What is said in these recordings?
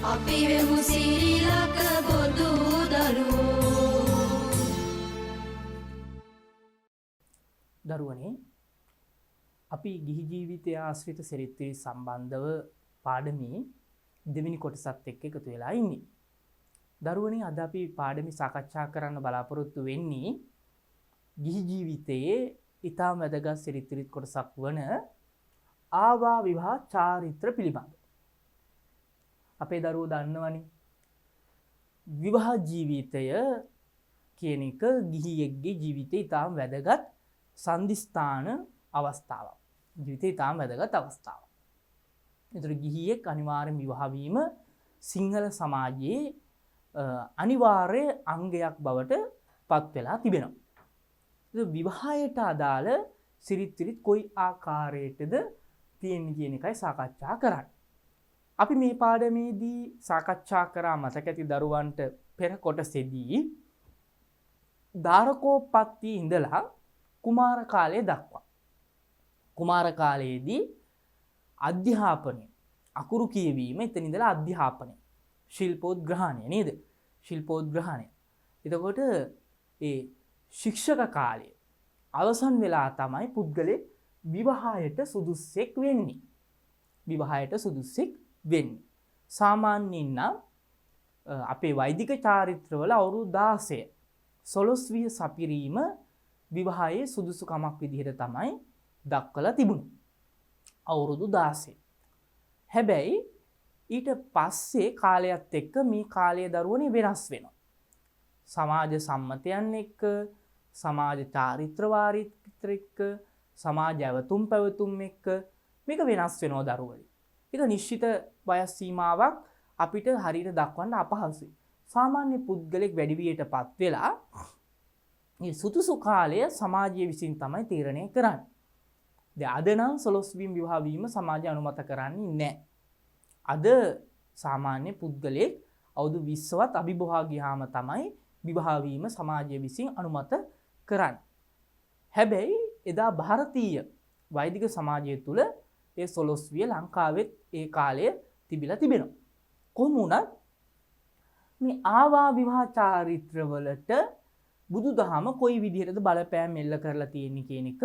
අපි වෙමු සීලක බොදු දරුවෝ. දරුවනේ අපි ගිහි ජීවිතය ආශ්‍රිත සිරිත් සම්බන්ධව පාඩමේ දෙවෙනි කොටසත් එක්ක එකතු වෙලා ඉන්නේ. දරුවනේ අද අපි පාඩමේ සාකච්ඡා කරන්න බලාපොරොත්තු වෙන්නේ ගිහි ජීවිතයේ ඊටම වැදගත් සිරිත් කොටසක් වන ආවා විවාහ චාරිත්‍ර පිළිබඳ. අපේ දරුවෝ දන්නවනේ විවාහ ජීවිතය කියන එක ගිහියෙක්ගේ ජීවිතේ ඊටම වැදගත් සන්ධිස්ථාන අවස්ථාවක්. ජීවිතේ ඊටම වැදගත් අවස්ථාවක්. ඒතර ගිහියෙක් අනිවාර්යෙන් විවාහ වීම සිංහල සමාජයේ අනිවාර්ය අංගයක් බවට පත් වෙලා තිබෙනවා. ඒක විවාහයට අදාළ සිරිත් කොයි ආකාරයකටද තියෙන්නේ කියන එකයි සාකච්ඡා කරන්නේ. අපි මේ පාඩමේදී සාකච්ඡා කරා මතක ඇති දරුවන්ට පෙර කොටසේදී දාරකෝපපත්ති ඉඳලා කුමාර කාලය දක්වා. කුමාර කාලයේදී අධ්‍යාපනය අකුරු කියවීම එතන ඉඳලා අධ්‍යාපනය ශිල්පෝද්ග්‍රහණය නේද? ශිල්පෝද්ග්‍රහණය. එතකොට ඒ ශික්ෂක කාලය අවසන් වෙලා තමයි පුද්ගලෙක් විවාහයට සුදුස්සෙක් වෙන්නේ. විවාහයට සුදුස්සෙක් වෙන්නේ. සාමාන්‍යයෙන් නම් අපේ වෛදික චාරිත්‍රවල අවුරුදු 16 සොළොස්විය සපිරීම විවාහයේ සුදුසුකමක් විදිහට තමයි දක්වලා තිබුණේ. අවුරුදු 16. හැබැයි ඊට පස්සේ කාලයත් එක්ක මේ කාලයේ දරුවනේ වෙනස් වෙනවා. සමාජ සම්මතයන් එක්ක, සමාජ චාරිත්‍ර වාරිත්‍ර එක්ක, සමාජ ඇවතුම් පැවතුම් එක්ක මේක වෙනස් වෙනවා දරුවනේ. ඒක නිශ්චිත වයස් සීමාවක් අපිට හරියට දක්වන්න අපහසුයි. සාමාන්‍ය පුද්ගලෙක් වැඩි වියටපත් වෙලා මේ සුදුසු කාලය සමාජය විසින් තමයි තීරණය කරන්නේ. දැන් අද නම් සොළොස්වීම විවාහ වීම සමාජය අනුමත කරන්නේ නැහැ. අද සාමාන්‍ය පුද්ගලෙක් අවුරුදු 20වත් අභිභවා ගියාම තමයි විවාහ වීම සමාජය විසින් අනුමත කරන්නේ. හැබැයි එදා ಭಾರತೀಯ වෛදික සමාජය තුල ඒ සොළොස්විය ලංකාවෙත් ඒ කාලය තිබිලා තිබෙනවා. කොහොම වුණත් මේ ආවා විවාහ චාරිත්‍රවලට බුදුදහම කොයි විදිහටද බලපෑම් එල්ල කරලා තියෙන්නේ කියන එක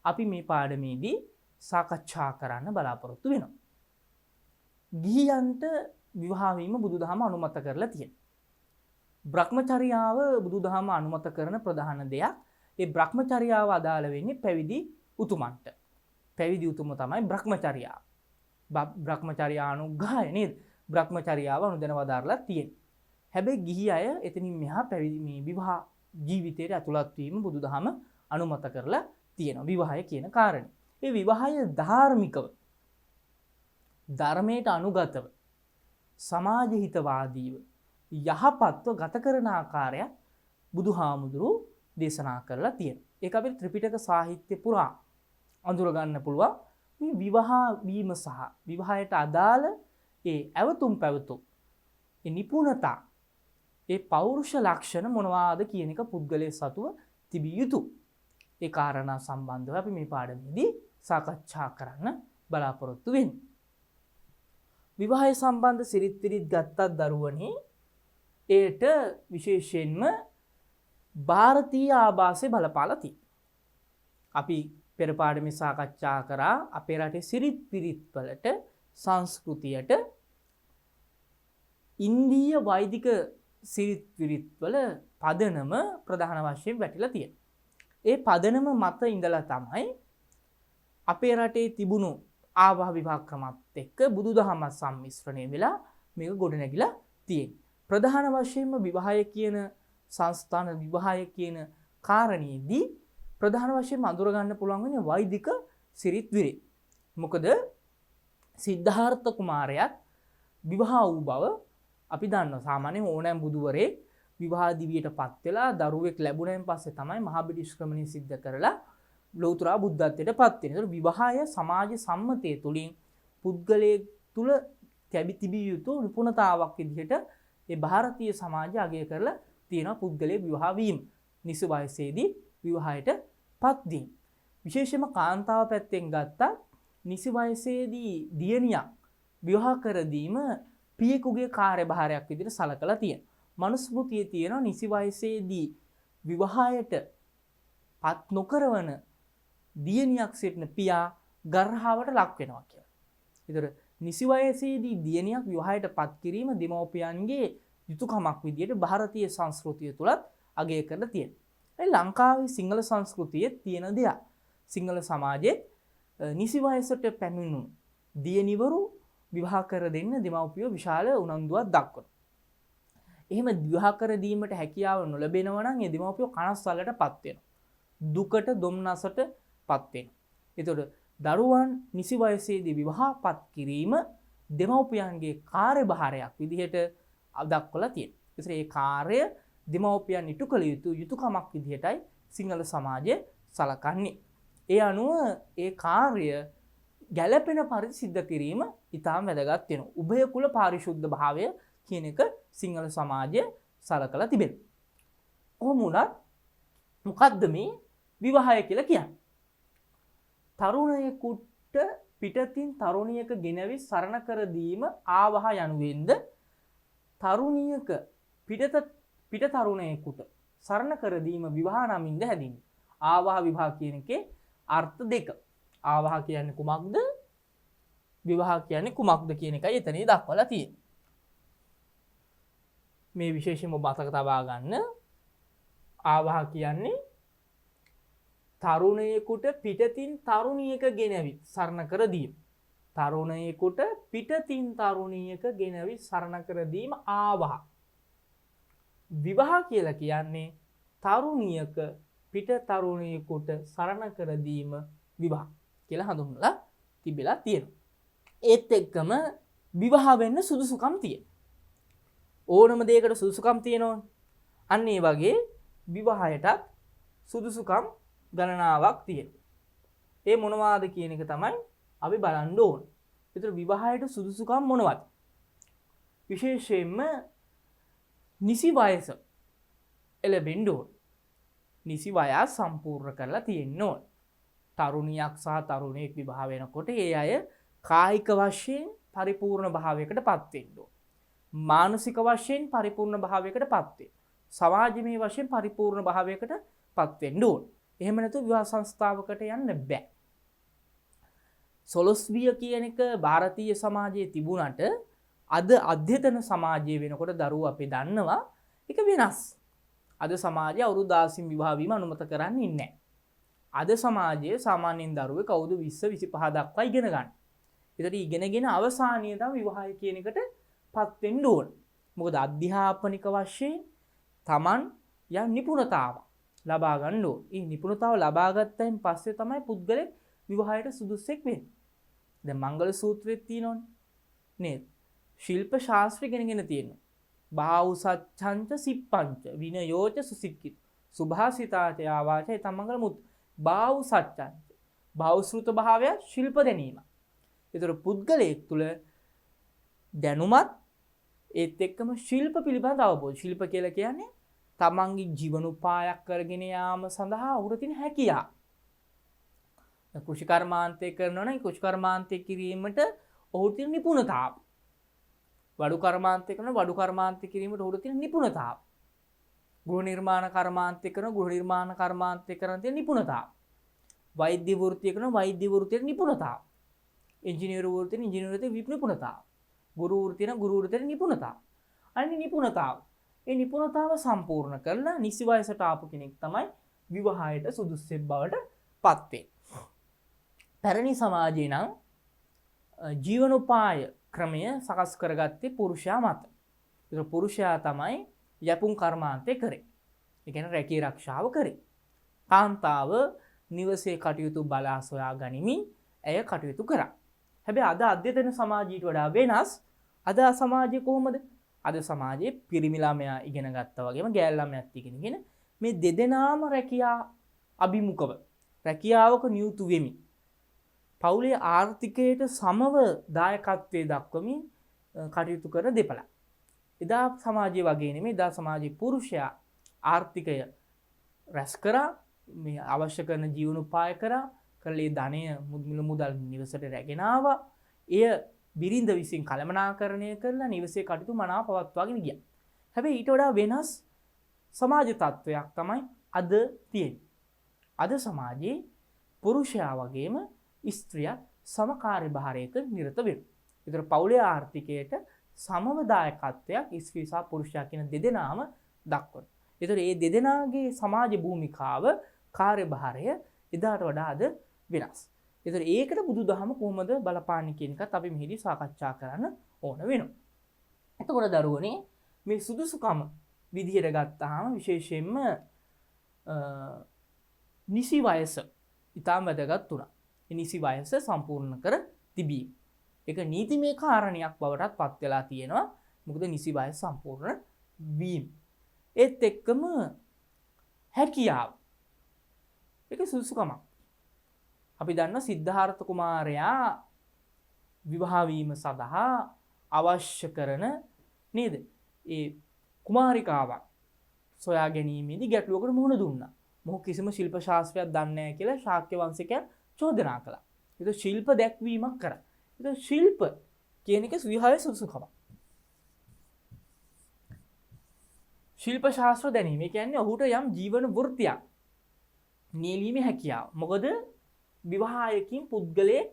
අපි මේ පාඩමේදී සාකච්ඡා කරන්න බලාපොරොත්තු වෙනවා. ගිහියන්ට විවාහ වීම බුදුදහම අනුමත කරලා තියෙනවා. බ්‍රහ්මචර්යාව බුදුදහම අනුමත කරන ප්‍රධාන දෙයක්. ඒ බ්‍රහ්මචර්යාව අදාළ වෙන්නේ පැවිදි උතුමන්ට. පැවිදි උතුම තමයි බ්‍රහ්මචර්යාව. බ්‍රහ්මචර්යානුග්‍රහය නේද? බ්‍රහ්මචර්යාව අනුදැන වදාරලා තියෙනවා. හැබැයි ගිහි අය එතනින් මෙහා පැවිදි මේ විවාහ ජීවිතයට ඇතුළත් වීම බුදුදහම අනුමත කරලා තියෙනවා. විවාහය කියන කාරණේ. ඒ විවාහය ධාර්මිකව ධර්මයට අනුගතව සමාජ හිතවාදීව යහපත්ව ගත කරන ආකාරයක් බුදුහාමුදුරුවෝ දේශනා කරලා තියෙනවා. ඒක අපිට ත්‍රිපිටක සාහිත්‍ය පුරා අඳුර ගන්න පුළුවන්. මේ විවාහ වීම සහ විවාහයට අදාළ ඒ ඇවතුම් පැවතුම් ඒ නිපුණතා ඒ පෞරුෂ ලක්ෂණ මොනවාද කියන එක පුද්ගලයා සතුව තිබිය යුතුයි. ඒ කාරණා සම්බන්ධව අපි මේ පාඩමේදී සාකච්ඡා කරන්න බලාපොරොත්තු වෙන්නේ. විවාහය සම්බන්ධ සිරිත් ගත්තත් දරුවනේ ඒට විශේෂයෙන්ම ಭಾರತೀಯ ආభాසය බලපාලා තියෙනවා. අපි පෙර පාඩමේ සාකච්ඡා කරා අපේ රටේ සිරිත් වලට සංස්කෘතියට ඉන්දීය වෛදික සිරිත් වල පදනම ප්‍රධාන වශයෙන් වැටිලා තියෙනවා. ඒ පදනම මත ඉඳලා තමයි අපේ රටේ තිබුණු ආවාහ විවාහ ක්‍රමත් එක්ක බුදුදහම සම්මිශ්‍රණය වෙලා මේක ගොඩනැගිලා තියෙන්නේ. ප්‍රධාන වශයෙන්ම විවාහය කියන සංස්ථාන විවාහය කියන කාරණේදී ප්‍රධාන වශයෙන් අඳුර ගන්න පුළුවන් වෙන්නේ වෛදික සිරිත් විරේ. මොකද සිද්ධාර්ථ කුමාරයාත් විවාහ වූ බව අපි දන්නවා. සාමාන්‍යයෙන් ඕනෑම බුදුවරයෙක් විවාහ දිවියටපත් වෙලා දරුවෙක් ලැබුණෙන් පස්සේ තමයි මහා බිඩිස්ක්‍රමණය සිද්ධ කරලා ලෞතර බුද්ධත්වයට පත් වෙන්නේ. ඒතර විවාහය සමාජ සම්මතය තුලින් පුද්ගලයෙක් තුල තිබිය යුතු නිපුණතාවක් විදිහට ඒ ಭಾರತೀಯ සමාජය අගය කරලා තියෙන පුද්ගලයෙක් විවාහ වීම. නිසි වයසේදී විවාහයට පත් වීම. විශේෂයෙන්ම කාන්තාව පැත්තෙන් ගත්තා නිසි වයසේදී දියණියක් විවාහ කර දීම පියෙකුගේ කාර්යභාරයක් විදිහට සලකලා තියෙනවා. මනුස්මෘතියේ තියෙනවා නිසි වයසේදී විවාහයට පත් නොකරවන දියණියක් සිටින පියා ගර්හාවට ලක් වෙනවා කියලා. ඒතර නිසි වයසේදී දියණියක් විවාහයට පත් කිරීම දෙමව්පියන්ගේ යුතුයකමක් විදිහට ಭಾರತೀಯ සංස්කෘතිය තුලත් අගය කරලා තියෙනවා. ඒ ලංකාවේ සිංහල සංස්කෘතියේ තියෙන දෙයක්. සිංහල සමාජයේ නිසි වයසට පැමිණුණු දියණිවරු විවාහ කර දෙන්න දෙමව්පියෝ විශාල උනන්දුවක් දක්වනවා. එහෙම විවාහ කර දීමට හැකියාව නොලැබෙනවා නම් ඒ දෙමව්පියෝ කනස්සල්ලටපත් වෙනවා. දුකට දොම්නසටපත් වෙනවා. ඒතකොට දරුවන් නිසි වයසේදී විවාහපත් කිරීම දෙමව්පියන්ගේ කාර්යභාරයක් විදිහට දක්වලා තියෙනවා. ඒතර ඒ කාර්ය දෙමව්පියන් ඉටු කළ යුතු යුතුයකමක් විදිහටයි සිංහල සමාජය සලකන්නේ. ඒ අනුව ඒ කාර්ය ගැළපෙන පරිදි සිද්ධ කිරීම ඉතාම වැදගත් වෙනවා. උභය කුල පාරිශුද්ධ භාවය කියන එක සිංහල සමාජය සලකලා තිබෙනවා. කොහොම වුණත් මොකද්ද මේ විවාහය කියලා කියන්නේ? තරුණයෙකුට පිටතින් තරුණියක ගෙනවි සරණ කර දීම ආවහ යනුවෙන්ද තරුණියක පිට තරුණයෙකුට සරණ කර දීම විවාහ නමින්ද හැදින්නේ. ආවහ විවාහ කියන එකේ අර්ථ දෙක. ආවහ කියන්නේ කුමක්ද? විවාහ කියන්නේ කුමක්ද කියන එකයි එතනදී දක්වලා තියෙන්නේ. මේ විශේෂයෙන්ම මතක තබා ගන්න. ආවහ කියන්නේ තරුණයෙකුට පිටතින් තරුණියක ගෙනවි සරණ කර දීම. තරුණයෙකුට පිටතින් තරුණියක ගෙනවි සරණ කර දීම ආවහ. විවාහ කියලා කියන්නේ තරුණියක පිට තරුණියෙකුට සරණ කර දීම විවාහ කියලා හඳුන්වලා තිබෙලා තියෙනවා. ඒත් එක්කම විවාහ වෙන්න සුදුසුකම් තියෙනවා. ඕනම දෙයකට සුදුසුකම් තියෙනවනේ. අන්න ඒ වගේ විවාහයටත් සුදුසුකම් ගණනාවක් තියෙනවා. ඒ මොනවාද කියන එක තමයි අපි බලන්න ඕන. ඒතර විවාහයට සුදුසුකම් මොනවද? විශේෂයෙන්ම නිසි වයස එළඹෙන්න ඕන. නිසි වයස සම්පූර්ණ කරලා තියෙන්න ඕන. තරුණියක් සහ තරුණයෙක් විවාහ වෙනකොට ඒ අය කායික වශයෙන් පරිපූර්ණ භාවයකටපත් වෙන්න ඕන. මානසික වශයෙන් පරිපූර්ණ භාවයකටපත් වෙන්න. සමාජමය වශයෙන් පරිපූර්ණ භාවයකටපත් වෙන්න ඕන. එහෙම නැතුව විවාහ සංස්ථාවකට යන්න බෑ. සොළොස්විය කියන එක ಭಾರತೀಯ සමාජයේ තිබුණාට අද අධ්‍යතන සමාජයේ වෙනකොට දරුවෝ අපි දන්නවා ඒක වෙනස්. අද සමාජය අවුරුදු 16 විවාහ වීම අනුමත කරන්නේ නැහැ. අද සමාජයේ සාමාන්‍යයෙන් දරුවෙක් අවුරුදු 20 25 දක්වා ඉගෙන ගන්න. ඒතර ඉගෙනගෙන අවසානයේ තමයි විවාහය කියන එකටපත් වෙන්න ඕන. මොකද අධ්‍යාපනික වශයෙන් Taman යම් නිපුණතාවක් ලබා ගන්න ඕන. මේ නිපුණතාව ලබා ගත්තයින් පස්සේ තමයි පුද්ගලෙක් විවාහයට සුදුස්සෙක් වෙන්නේ. දැන් මංගල සූත්‍රයේ තියෙනවනේ නේද? ශිල්ප ශාස්ත්‍රය ඉගෙනගෙන තියෙනවා. බාහු සච්ඡංච සිප්පංච විනයෝච සුසික්කිත සුභාසිතාච ආවාචය තමංගල මුත් බාහු සච්ඡංච බාහුශෘත භාවය ශිල්ප දැනීම. ඒතර පුද්ගලයෙක් තුළ දැනුමත් ඒත් එක්කම ශිල්ප පිළිබඳ අවබෝධය. ශිල්ප කියලා කියන්නේ තමන්ගේ ජීවනෝපායක් කරගෙන යාම සඳහා ඔහුට තියෙන හැකියාව. කෘෂි කර්මාන්තය කරනවා නම් කෘෂි කර්මාන්තය කිරීමට ඔහුට තියෙන නිපුණතාව. වඩු කර්මාන්තය කරන වඩු කර්මාන්තය කිරීමට ඔහුට තියෙන නිපුණතාව. ගෘහ නිර්මාණ කර්මාන්තය කරන ගෘහ නිර්මාණ කර්මාන්තය කරන තියෙන නිපුණතාව. වෛද්‍ය වෘත්තිය කරන වෛද්‍ය වෘත්තියේ නිපුණතාව. ඉංජිනේරු වෘත්තියේ ඉංජිනේරු නිපුණතාව. ගුරු වෘත්තියේ ගුරු වෘත්තියේ නිපුණතාව. අනිත් නිපුණතාව. ඒ නිපුණතාව සම්පූර්ණ කරලා නිසි වයසට ආපු කෙනෙක් තමයි විවාහයට සුදුස්සෙක් බවට පත් වෙන්නේ. පැරණි සමාජයේ නම් ජීවනෝපාය ක්‍රමය සකස් කරගත්තේ පුරුෂයා මත. ඒක පුරුෂයා තමයි යපුන් කර්මාන්තේ කරේ. ඒ කියන්නේ රැකී ආරක්ෂාව කරේ. කාන්තාව නිවසේ කටයුතු බලා සොයා ගනිමින් ඇය කටයුතු කරා. හැබැයි අද අධ්‍යතන සමාජයට වඩා වෙනස්. අද සමාජය කොහොමද? අද සමාජයේ පිරිමි ළමයා ඉගෙන ගත්තා වගේම ගෑල් ළමයාත් ඉගෙනගෙන මේ දෙදෙනාම රැකියා අභිමුඛව රැකියාවක නියුතු වෙමි. පවුලේ ආර්ථිකයට සමව දායකත්වයේ දක්වමින් කටයුතු කරන දෙපළ. එදා සමාජයේ වගේ නෙමෙයි. එදා සමාජයේ පුරුෂයා ආර්ථිකය රැස් කරා, මේ අවශ්‍ය කරන ජීවනෝපාය කරා, කලේ ධනය මුදල් නිවසට රැගෙන ආවා. එය බිරිඳ විසින් කළමනාකරණය කරලා නිවසේ කටයුතු මනාව පවත්වාගෙන ගියා. හැබැයි ඊට වඩා වෙනස් සමාජ තත්ත්වයක් තමයි අද තියෙන්නේ. අද සමාජයේ පුරුෂයා වගේම ස්ත්‍රිය සමකාර්යභාරයක නිරත වෙනවා. ඒතර පවුලේ ආර්ථිකයට සමවදායකත්වයක් ස්ත්‍රී සහ පුරුෂයා කියන දෙදෙනාම දක්වනවා. ඒතර මේ දෙදෙනාගේ සමාජ භූමිකාව කාර්යභාරය එදාට වඩා අද වෙනස්. ඒතර ඒකට බුදුදහම කොහොමද බලපාන්නේ කියන එකත් අපි මෙහිදී සාකච්ඡා කරන්න ඕන වෙනවා. එතකොට දරුවනේ මේ සුදුසුකම විදිහට ගත්තාම විශේෂයෙන්ම නිසි වයස ඉතාම වැදගත් වුණා. ඒ නිසි වයස සම්පූර්ණ කර තිබීම. ඒක නීතිමය කාරණයක් බවටත් පත් වෙලා තියෙනවා. මොකද නිසි වයස සම්පූර්ණ වීම. ඒත් එක්කම හැකියාව. ඒක සුදුසුකමක්. අපි දන්න සිද්ධාර්ථ කුමාරයා විවාහ වීම සඳහා අවශ්‍ය කරන නේද? ඒ කුමාරිකාවක් සොයා ගැනීමේදී ගැටලුවකට මුහුණ දුන්නා. මොහු කිසිම ශිල්ප ශාස්ත්‍රයක් දන්නේ නැහැ කියලා ශාක්‍ය වංශිකයන් චෝදනා කළා. ඒක ශිල්ප දැක්වීමක් කරා. ඒක ශිල්ප කියන එක විවාහයේ සුදුසුකමක්. ශිල්ප ශාස්ත්‍ර දැනීම කියන්නේ ඔහුට යම් ජීවන වෘත්තියක් නියැලීමේ හැකියාව. මොකද විවාහයකින් පුද්ගලයෙක්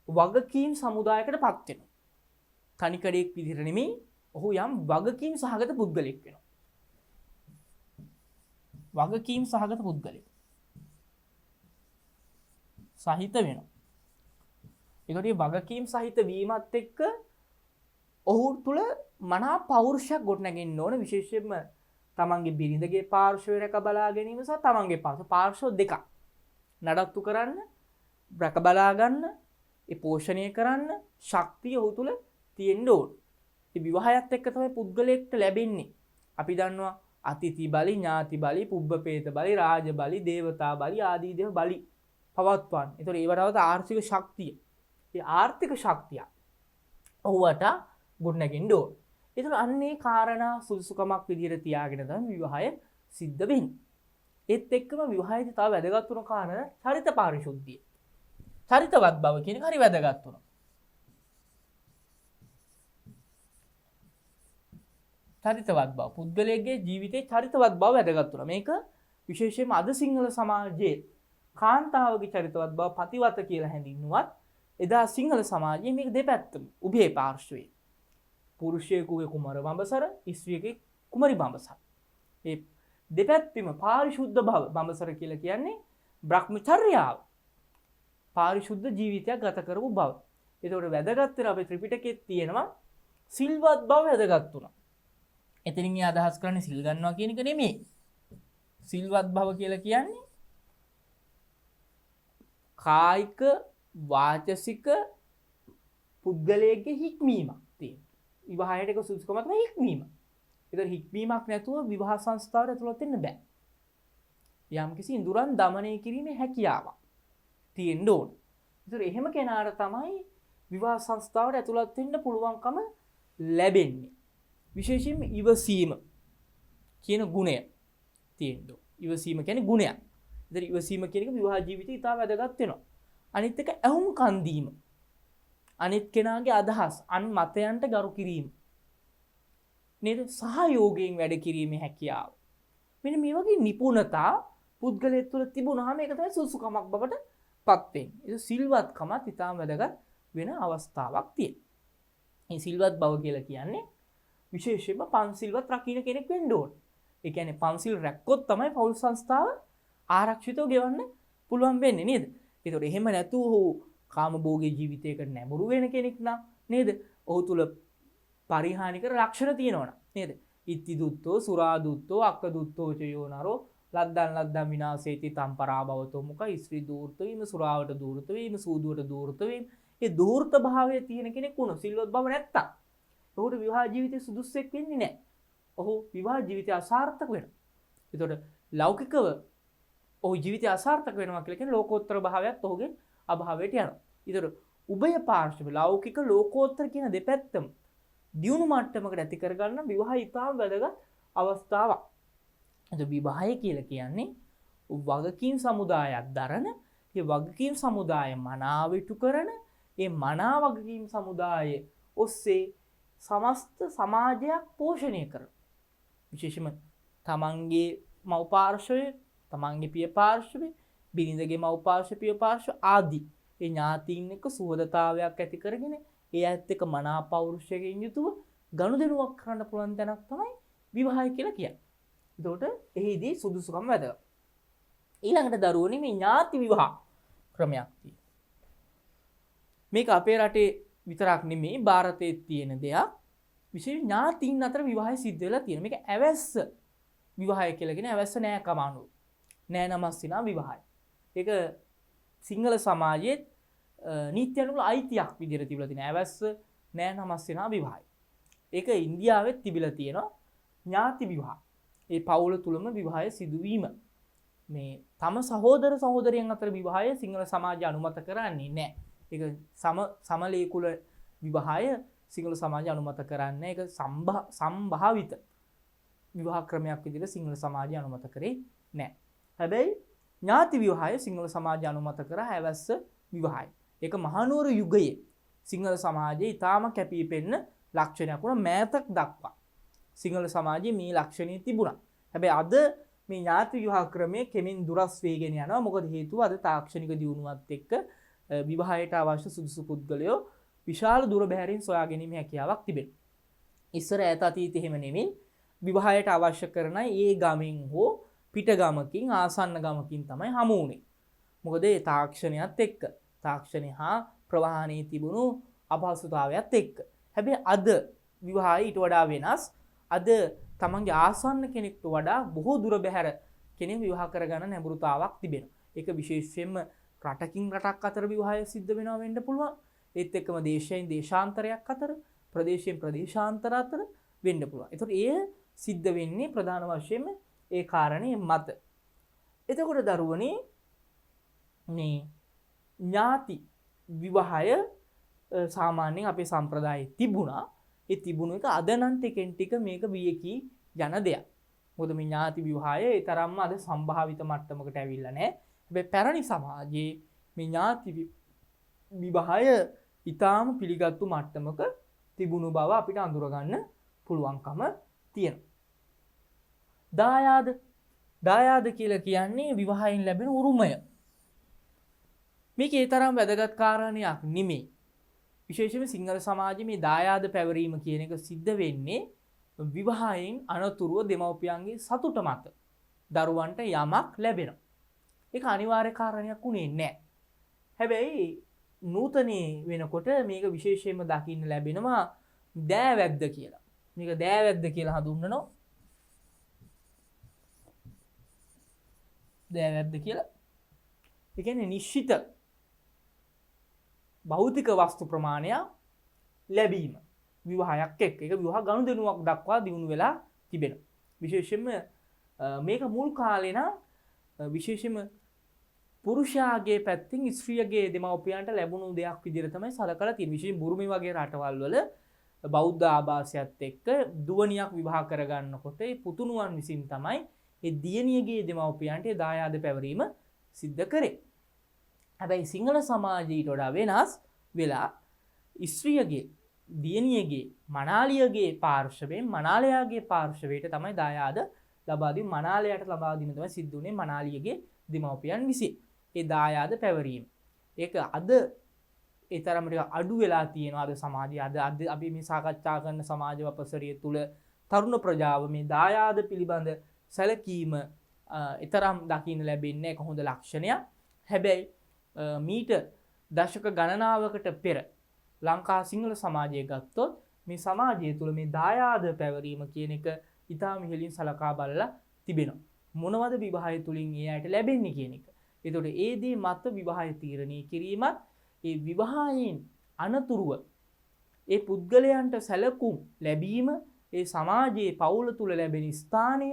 වගකීම් සමුදායකට පත් වෙනවා. තනිකඩයක් විදිහට නෙමෙයි ඔහු යම් වගකීම් සහගත පුද්ගලෙක් වෙනවා. වගකීම් සහගත පුද්ගලෙක් සහිත වෙනවා. ඒකට මේ වගකීම් සහිත වීමත් එක්ක ඔහු තුළ මනා පෞරුෂයක් ගොඩනගෙන්න ඕන. විශේෂයෙන්ම තමන්ගේ බිරිඳගේ පාර්ශ්වය රැක බලා ගැනීම සහ තමන්ගේ පාර්ශ්ව දෙක නඩත්තු කරන්න, රැක බලා ගන්න, ඒ පෝෂණය කරන්න ශක්තිය ඔහු තුළ තියෙන්න ඕන. ඒ විවාහයත් එක්ක තමයි පුද්ගලයෙක්ට ලැබෙන්නේ. අපි දන්නවා අතිථි බලි, ඥාති බලි, පුබ්බපේත බලි, රාජ බලි, දේවතා බලි ආදී දේව බලි පවත්වන්න. ඒතකොට ඒවටවත් ආර්ථික ශක්තිය. ඒ ආර්ථික ශක්තිය ඔහුට ගොඩනගෙන්න ඕන. ඒතකොට අන්නේ කාරණා සුදුසුකමක් විදිහට තියාගෙන තමයි විවාහය සිද්ධ වෙන්නේ. ඒත් එක්කම විවාහයේදී තව වැදගත් වෙන කාරණා චරිත පාරිශුද්ධිය. චරිතවත් බව කියන එක හරි වැදගත් වෙනවා. චරිතවත් බව පුද්ගලයාගේ ජීවිතේ චරිතවත් බව වැදගත් වෙනවා. මේක විශේෂයෙන්ම අද සිංහල සමාජයේ කාන්තාවගේ චරිතවත් බව පතිවත කියලා හැඳින්නුවත් එදා සිංහල සමාජයේ මේක දෙපැත්තම උභය පාර්ශ්වයේ. පුරුෂයෙකුගේ කුමර බඹසර, ස්ත්‍රියගේ කුමරි බඹසර. මේ දෙපැත්තෙම පාරිශුද්ධ බව බඹසර කියලා කියන්නේ බ්‍රහ්මචර්යාව. පාරිශුද්ධ ජීවිතයක් ගත කරපු බව. ඒතකොට වැදගත් වෙන අපේ ත්‍රිපිටකයේ තියෙනවා සිල්වත් බව වැදගත් උනා. එතනින් මේ අදහස් කරන්නේ සිල් ගන්නවා කියන එක නෙමෙයි. සිල්වත් බව කියලා කියන්නේ කායික වාචසික පුද්ගලයෙක්ගේ හික්මීමක් තියෙනවා. විවාහයට එක සුදුසුකම තමයි හික්මීම. ඒතර හික්මීමක් නැතුව විවාහ සංස්ථාවට ඇතුළත් වෙන්න බෑ. යම්කිසි ඉඳුරන් দমনය කිරීමේ හැකියාවක් තියෙන්න ඕන. ඒතර එහෙම කෙනාට තමයි විවාහ සංස්ථාවට ඇතුළත් වෙන්න පුළුවන්කම ලැබෙන්නේ. විශේෂයෙන්ම ඉවසීම කියන ගුණය තියෙන්න ඕන. ඉවසීම කියන්නේ ගුණයක්. ඒතර ඉවසීම කියන එක විවාහ ජීවිතේ ඉතා වැදගත් වෙනවා. අනිත් එක ඇහුම්කන් දීම. අනිත් කෙනාගේ අදහස්, අන් මතයන්ට ගරු කිරීම. නේද? සහයෝගයෙන් වැඩ කිරීමේ හැකියාව. මෙන්න මේ වගේ නිපුණතා පුද්ගලයෙක් තුළ තිබුණාම ඒක තමයි සුසුකමක් බවට පත් වෙන්නේ. ඒක සිල්වත්කමත් ඉතාම වැදගත් වෙන අවස්ථාවක් තියෙනවා. මේ සිල්වත් බව කියලා කියන්නේ විශේෂයෙන්ම පන්සිල්වත් රකින්න කෙනෙක් වෙන්න ඕන. ඒ කියන්නේ පන්සිල් රැක්කොත් තමයි පෞල් සංස්ථාව ආරක්ෂිතව ගෙවන්න පුළුවන් වෙන්නේ නේද? ඒතකොට එහෙම නැතුව ඔහු කාමභෝගී ජීවිතයකට නැඹුරු වෙන කෙනෙක් නම් නේද? ඔහු තුල පරිහානිකර ලක්ෂණ තියෙනවා නේද? ඉත්ති දුත්තෝ, සුරා දුත්තෝ, අක්ක දුත්තෝ චයෝනරෝ, ලද්දන් ලද්දන් විනාශේති තම්පරා භවතෝ මුඛ ඉස්ත්‍රි දූර්ත වීම, සුරාවට දූර්ත වීම, සූදුවට දූර්ත වීම. ඒ දූර්ත භාවයේ තියෙන කෙනෙක් වුණොත් සිල්වත් බව නැත්තම් ඔහුට විවාහ ජීවිතේ සුදුස්සෙක් වෙන්නේ නැහැ. ඔහු විවාහ ජීවිතය අසාර්ථක වෙනවා. ඒතකොට ලෞකිකව ඔහු ජීවිතය අසාර්ථක වෙනවා කියලා කියන්නේ ලෝකෝත්තර භාවයත් ඔහුගේ අභාවයට යනවා. ඒතකොට උභය පාර්ශ්ව ලෞකික ලෝකෝත්තර කියන දෙපැත්තම දියුණු මට්ටමකට ඇති කරගන්න විවාහය ඉතාම වැදගත් අවස්ථාවක්. එතකොට විවාහය කියලා කියන්නේ වගකීම් සමුදායක් දරන, ඒ වගකීම් සමුදාය මනාව ඉටු කරන, ඒ මනා වගකීම් සමුදාය ඔස්සේ සමස්ත සමාජයක් පෝෂණය කරන. විශේෂම තමන්ගේ මව් පාර්ශවය, තමන්ගේ පිය පාර්ශවය, බිරිඳගේ මව් පාර්ශව, පිය පාර්ශව ආදී ඒ ඥාතීන් එක්ක සුහදතාවයක් ඇති කරගෙන ඒ ඇත්ත එක්ක මනා පෞරුෂයකින් යුතුව ගනුදෙනුවක් කරන්න පුළුවන් තැනක් තමයි විවාහය කියලා කියන්නේ. එතකොට එහිදී සුදුසුකම් වැදගත්. ඊළඟට දරුවනේ මේ ඥාති විවාහ ක්‍රමයක් තියෙනවා. මේක අපේ රටේ විතරක් නෙමෙයි ಭಾರತයේ තියෙන දෙයක්. විශේෂ ඥාතීන් අතර විවාහය සිද්ධ වෙලා තියෙනවා. මේක ඇවැස්ස විවාහය කියලා කියන ඇවැස්ස නෑ කමානු. නෑ නමස්සිනා විවාහය. ඒක සිංහල සමාජයේ නීති අනුකූල අයිතියක් විදිහට තිබිලා තියෙන ඇවැස්ස නෑ නමස්සිනා විවාහය. ඒක ඉන්දියාවෙත් තිබිලා තියෙනවා ඥාති විවාහ. ඒ පවුල තුලම විවාහය සිදුවීම. මේ තම සහෝදර සහෝදරියන් අතර විවාහය සිංහල සමාජය අනුමත කරන්නේ නැහැ. ඒක සමලේකුල විවාහය සිංහල සමාජය අනුමත කරන්නේ. ඒක සම්භාවිත විවාහ ක්‍රමයක් විදිහට සිංහල සමාජය අනුමත කරේ නැහැ. හැබැයි ඥාති විවාහය සිංහල සමාජය අනුමත කර ඇවැස්ස විවාහය. ඒක මහනුවර යුගයේ සිංහල සමාජයේ ඊටාම කැපී පෙනෙන ලක්ෂණයක් වුණා මෑතක් දක්වා. සිංහල සමාජයේ මේ ලක්ෂණය තිබුණා. හැබැයි අද මේ ඥාති විවාහ ක්‍රමය කෙමින් දුරස් වේගෙන යනවා. මොකද හේතුව අද තාක්ෂණික දියුණුවත් එක්ක විවාහයට අවශ්‍ය සුදුසු පුද්ගලයෝ විශාල දුර බැහැරින් සොයා ගැනීම හැකියාවක් තිබෙනවා. ඉස්සර ඈත අතීතයේ එහෙම නෙමෙයි විවාහයට අවශ්‍ය කරන ඒ ගමින් හෝ පිට ගමකින් ආසන්න ගමකින් තමයි හමු වුනේ. මොකද ඒ තාක්ෂණයත් එක්ක තාක්ෂණය හා ප්‍රවාහනයේ තිබුණු අපහසුතාවයත් එක්ක. හැබැයි අද විවාහය ඊට වඩා වෙනස්. අද තමන්ගේ ආසන්න කෙනෙක්ට වඩා බොහෝ දුර බැහැර කෙනෙක් විවාහ කරගන්න නැඹුරුතාවක් තිබෙනවා. ඒක විශේෂයෙන්ම රටකින් රටක් අතර විවාහය සිද්ධ වෙනවා වෙන්න පුළුවන්. ඒත් එක්කම දේශයෙන් දේශාන්තරයක් අතර, ප්‍රදේශයෙන් ප්‍රදේශාන්තර අතර වෙන්න පුළුවන්. ඒතකොට ඒ සිද්ධ වෙන්නේ ප්‍රධාන වශයෙන්ම ඒ කාරණේ මත. එතකොට දරුවනේ මේ ඥාති විවාහය සාමාන්‍යයෙන් අපේ සම්ප්‍රදායේ තිබුණා. ඒ තිබුණු එක අද නම් ටිකෙන් ටික මේක වියකී යන දෙයක්. මොකද මේ ඥාති විවාහය ඒ තරම්ම අද සම්භාවිත මට්ටමකට ඇවිල්ලා නැහැ. හැබැයි පැරණි සමාජයේ මේ ඥාති විවාහය ඊටාම පිළිගත්තු මට්ටමක තිබුණු බව අපිට අඳුර ගන්න පුළුවන්කම තියෙනවා. දායාද කියලා කියන්නේ විවාහයෙන් ලැබෙන උරුමය. මේක ඒ තරම් වැදගත් කාරණයක් නෙමෙයි. විශේෂයෙන්ම සිංහල සමාජයේ මේ දායාද පැවරීම කියන එක සිද්ධ වෙන්නේ විවාහයෙන් අනතුරුව දෙමව්පියන්ගේ සතුට මත දරුවන්ට යමක් ලැබෙනවා. ඒක අනිවාර්ය කාරණයක් උනේ නැහැ. හැබැයි නූතනයේ වෙනකොට මේක විශේෂයෙන්ම දකින්න ලැබෙනවා දෑවැද්ද කියලා. මේක දෑවැද්ද කියලා හඳුන්වනවා. දෑවැද්ද කියලා. ඒ කියන්නේ නිශ්චිත භෞතික වස්තු ප්‍රමාණයක් ලැබීම විවාහයක් එක්ක. ඒක විවාහ ගනුදෙනුවක් දක්වා දියුණු වෙලා තිබෙනවා. විශේෂයෙන්ම මේක මුල් කාලේ නම් විශේෂයෙන්ම පුරුෂයාගේ පැත්තෙන් ස්ත්‍රියගේ දෙමව්පියන්ට ලැබුණු දෙයක් විදිහට තමයි සලකලා තියෙන්නේ. විශේෂයෙන් බුරුමේ වගේ රටවල් වල බෞද්ධ ආభాසයත් එක්ක දුවණියක් විවාහ කරගන්නකොට ඒ පුතුණුවන් විසින් තමයි ඒ දියණියගේ දෙමව්පියන්ට දායාද පැවරීම සිද්ධ කරේ. හැබැයි සිංහල සමාජයට වඩා වෙනස් වෙලා ස්ත්‍රියගේ දියණියගේ මනාලියගේ පාර්ශවයෙන් මනාලයාගේ පාර්ශවයට තමයි දායාද ලබා දීම. මනාලයට ලබා දීම තමයි සිද්ධ වුනේ මනාලියගේ දෙමව්පියන් විසින්. ඒ දායාද පැවරීම. ඒක අද ඒ තරම ටික අඩු වෙලා තියෙනවා අද සමාජයේ. අද අපි මේ සාකච්ඡා කරන සමාජ වපසරිය තුල තරුණ ප්‍රජාව මේ දායාද පිළිබඳ සැලකීම ඊතරම් දකින්න ලැබෙන්නේ නැහැ. හොඳ ලක්ෂණයක්. හැබැයි මීට දශක ගණනාවකට පෙර ලංකා සිංහල සමාජය ගත්තොත් මේ සමාජය තුළ මේ දායාද පැවරීම කියන එක ඉතාම ඉහළින් සලකා බලලා තිබෙනවා. මොනවද විවාහය තුළින් ඒ අයට ලැබෙන්නේ කියන එක. එතකොට ඒ දේ මත විවාහය තීරණය කිරීමත් ඒ විවාහයෙන් අනතුරුව ඒ පුද්ගලයන්ට සැලකුම් ලැබීම ඒ සමාජයේ පවුල තුළ ලැබෙන ස්ථානය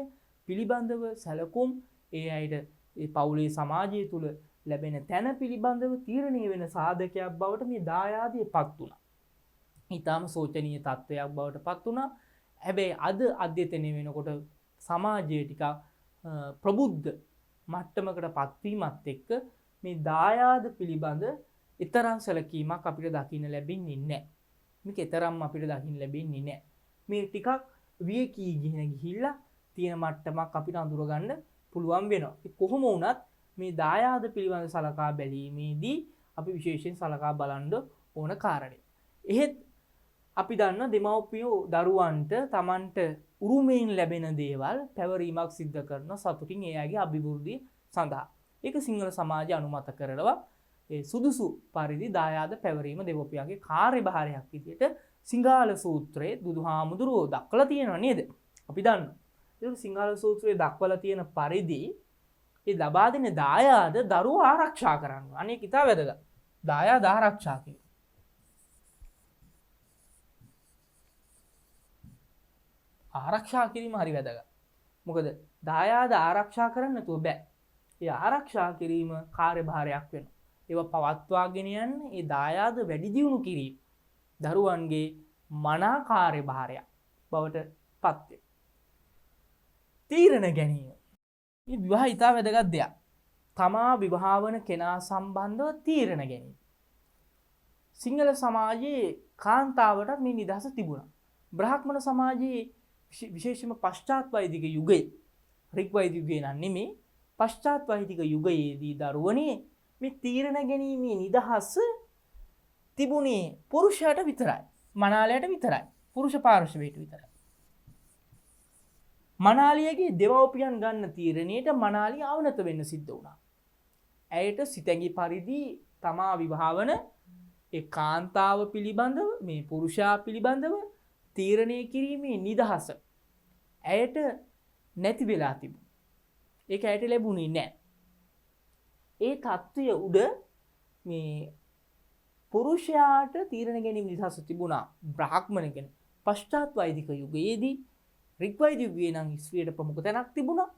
පිළිබඳව සැලකුම් ඒ අයට ඒ පවුලේ සමාජය තුළ ලැබෙන තැන පිළිබඳව තීරණය වෙන සාධකයක් බවට මේ දායාදය පත් වුණා. ඊටාම සෝචනීය තත්ත්වයක් බවට පත් වුණා. හැබැයි අද අධ්‍යයනය වෙනකොට සමාජයේ ටිකක් ප්‍රබුද්ධ මට්ටමකට පත්වීමත් එක්ක මේ දායාද පිළිබඳ ඊතරම් සැලකීමක් අපිට දකින්න ලැබෙන්නේ නැහැ. මේක ඊතරම් අපිට දකින්න ලැබෙන්නේ නැහැ. මේ ටිකක් වියකී ගිහිල්ලා තියෙන මට්ටමක් අපිට අඳුරගන්න පුළුවන් වෙනවා. කොහොම වුණත් මේ දායාද පිළිබඳ සලකා බැලීමේදී අපි විශේෂයෙන් සලකා බලන්න ඕන කාරණේ. එහෙත් අපි දන්න දෙමව්පියෝ දරුවන්ට Tamanට උරුමයෙන් ලැබෙන දේවල් පැවරීමක් සිද්ධ කරන සතුටින් ඒ අයගේ අභිවෘද්ධිය සඳහා. ඒක සිංහල සමාජය අනුමත කරනවා. ඒ සුදුසු පරිදි දායාද පැවරීම දෙව්පියන්ගේ කාර්යභාරයක් විදිහට සිංහල සූත්‍රයේ බුදුහාමුදුරුවෝ දක්වලා තියෙනවා නේද? අපි දන්නවා. ඒක සිංහල සූත්‍රයේ දක්වලා තියෙන පරිදි ඒ ලබා දෙන දායාද දරුවෝ ආරක්ෂා කරනවා. අනේ කිතා වැදගත්. දායාද ආරක්ෂා කිරීම. ආරක්ෂා කිරීම හරි වැදගත්. මොකද දායාද ආරක්ෂා කරන්න නැතුව බෑ. ඒ ආරක්ෂා කිරීම කාර්යභාරයක් වෙනවා. ඒවා පවත්වාගෙන යන්න ඒ දායාද වැඩි දියුණු කිරීම දරුවන්ගේ මනා කාර්යභාරයක් බවට පත් වෙනවා. තීරණ ගැනීම. මේ විවාහ ඉතා වැදගත් දෙයක්. තමා විවාහ වන කෙනා සම්බන්ධව තීරණ ගැනීම. සිංහල සමාජයේ කාන්තාවටත් මේ නිදහස තිබුණා. බ්‍රාහ්මණ සමාජයේ විශේෂම පශ්චාත් වෛදික යුගයේ රික් වෛදික යුගයේ නම් නෙමේ පශ්චාත් වෛදික යුගයේදී දරුවනේ මේ තීරණ ගැනීමේ නිදහස තිබුණේ පුරුෂයාට විතරයි. මනාලයට විතරයි. පුරුෂ පාර්ශවයට විතරයි. මනාලියගේ දෙමව්පියන් ගන්න තීරණයට මනාලිය අවනත වෙන්න සිද්ධ වුණා. ඇයට සිතැඟි පරිදි තමා විවාහ වන ඒ කාන්තාව පිළිබඳව මේ පුරුෂයා පිළිබඳව තීරණය කිරීමේ නිදහස ඇයට නැති වෙලා තිබුණා. ඒක ඇයට ලැබුණේ නැහැ. ඒ தত্ত্বය උඩ මේ පුරුෂයාට තීරණ ගැනීම නිදහස තිබුණා. බ්‍රාහ්මණ කෙනෙක් පශ්චාත් වෛදික යුගයේදී රික් වෛදික යුගයේ නම් ස්ත්‍රියට ප්‍රමුඛ තැනක් තිබුණා.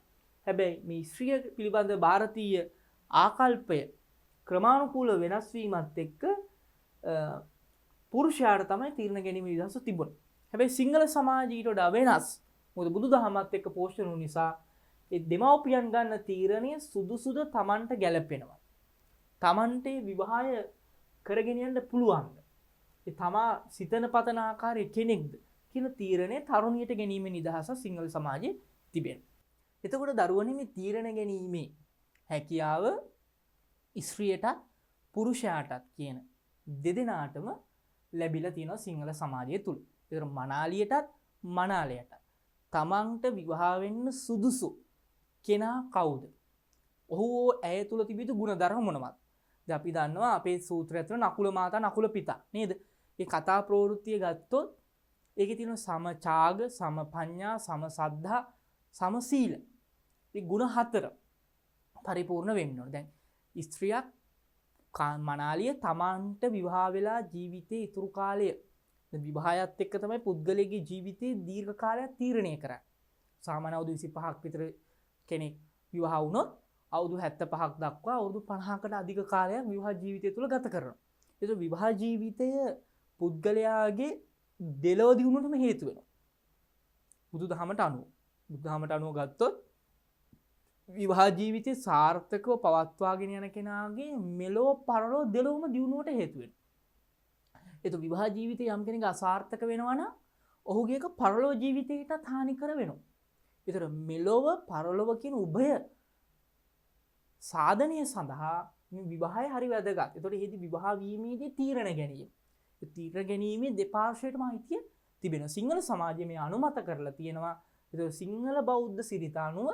හැබැයි මේ ස්ත්‍රිය පිළිබඳ ಭಾರತೀಯ ආකල්පය ක්‍රමානුකූල වෙනස් වීමත් එක්ක පුරුෂයාට තමයි තීරණ ගැනීම නිදහස තිබුණේ. හැබැයි සිංහල සමාජයට වඩා වෙනස්. මොකද බුදුදහමත් එක්ක පෝෂණය වුන නිසා ඒ දෙමව්පියන් ගන්න තීරණය සුදුසුද Tamanට ගැලපෙනවා. Tamante විවාහය කරගෙන යන්න පුළුවන්ද? ඒ තමා සිතන පතන ආකාරය කෙනෙක්ද කියන තීරණය තරුණියට ගැනීමේ නිදහස සිංහල සමාජයේ තිබෙනවා. එතකොට දරුවනේ මේ තීරණ ගැනීමේ හැකියාව ස්ත්‍රියටත් පුරුෂයාටත් කියන දෙදෙනාටම ලැබිලා තියෙනවා සිංහල සමාජය තුල. ඒතර මනාලියටත් මනාලයටත් තමන්ට විවාහ වෙන්න සුදුසු කෙනා කවුද? ඔහු ඇය තුල තිබිතු ගුණධර්ම මොනවද? දැන් අපි දන්නවා අපේ සූත්‍රය ඇතුළේ නකුල මාතා නකුල පිතා නේද? මේ කතා ප්‍රවෘත්තිය ගත්තොත් ඒකේ තියෙන සමචාග, සමපඤ්ඤා, සමසද්ධා, සමසීල. මේ ගුණ හතර පරිපූර්ණ වෙන්න ඕනේ. දැන් ස්ත්‍රියක් මනාලිය තමන්ට විවාහ වෙලා ජීවිතේ ඉතුරු කාලය විවාහයත් එක්ක තමයි පුද්ගලයාගේ ජීවිතේ දීර්ඝ කාලයක් තීරණය කරන්නේ. සාමාන්‍ය අවුරුදු 25ක් විතර කෙනෙක් විවාහ වුණොත් අවුරුදු 75ක් දක්වා අවුරුදු 50කට අධික කාලයක් විවාහ ජීවිතය තුළ ගත කරනවා. ඒක විවාහ ජීවිතය පුද්ගලයාගේ දෙලොව දියුණුවටම හේතු වෙනවා. බුදුදහමට අනුව ගත්තොත් විවාහ ජීවිතය සාර්ථකව පවත්වාගෙන යන කෙනාගේ මෙලොව පරලොව දෙලොවම දියුණුවට හේතු වෙනවා. ඒක විවාහ ජීවිතය යම් කෙනෙක් අසාර්ථක වෙනවා නම් ඔහුගේ පරලොව ජීවිතයටත් හානිකර වෙනවා. ඒතර මෙලොව පරලොව කියන උභය සාධනය සඳහා මේ විවාහය හරි වැදගත්. ඒතකොට එහිදී විවාහ වීමේදී තීරණ ගැනීම. ඒ තීරණ ගැනීමේ දෙපාර්ශ්වයටම අයිතිය තිබෙනවා. සිංහල සමාජයේ මේ අනුමත කරලා තියෙනවා. ඒතකොට සිංහල බෞද්ධ සිරිත අනුව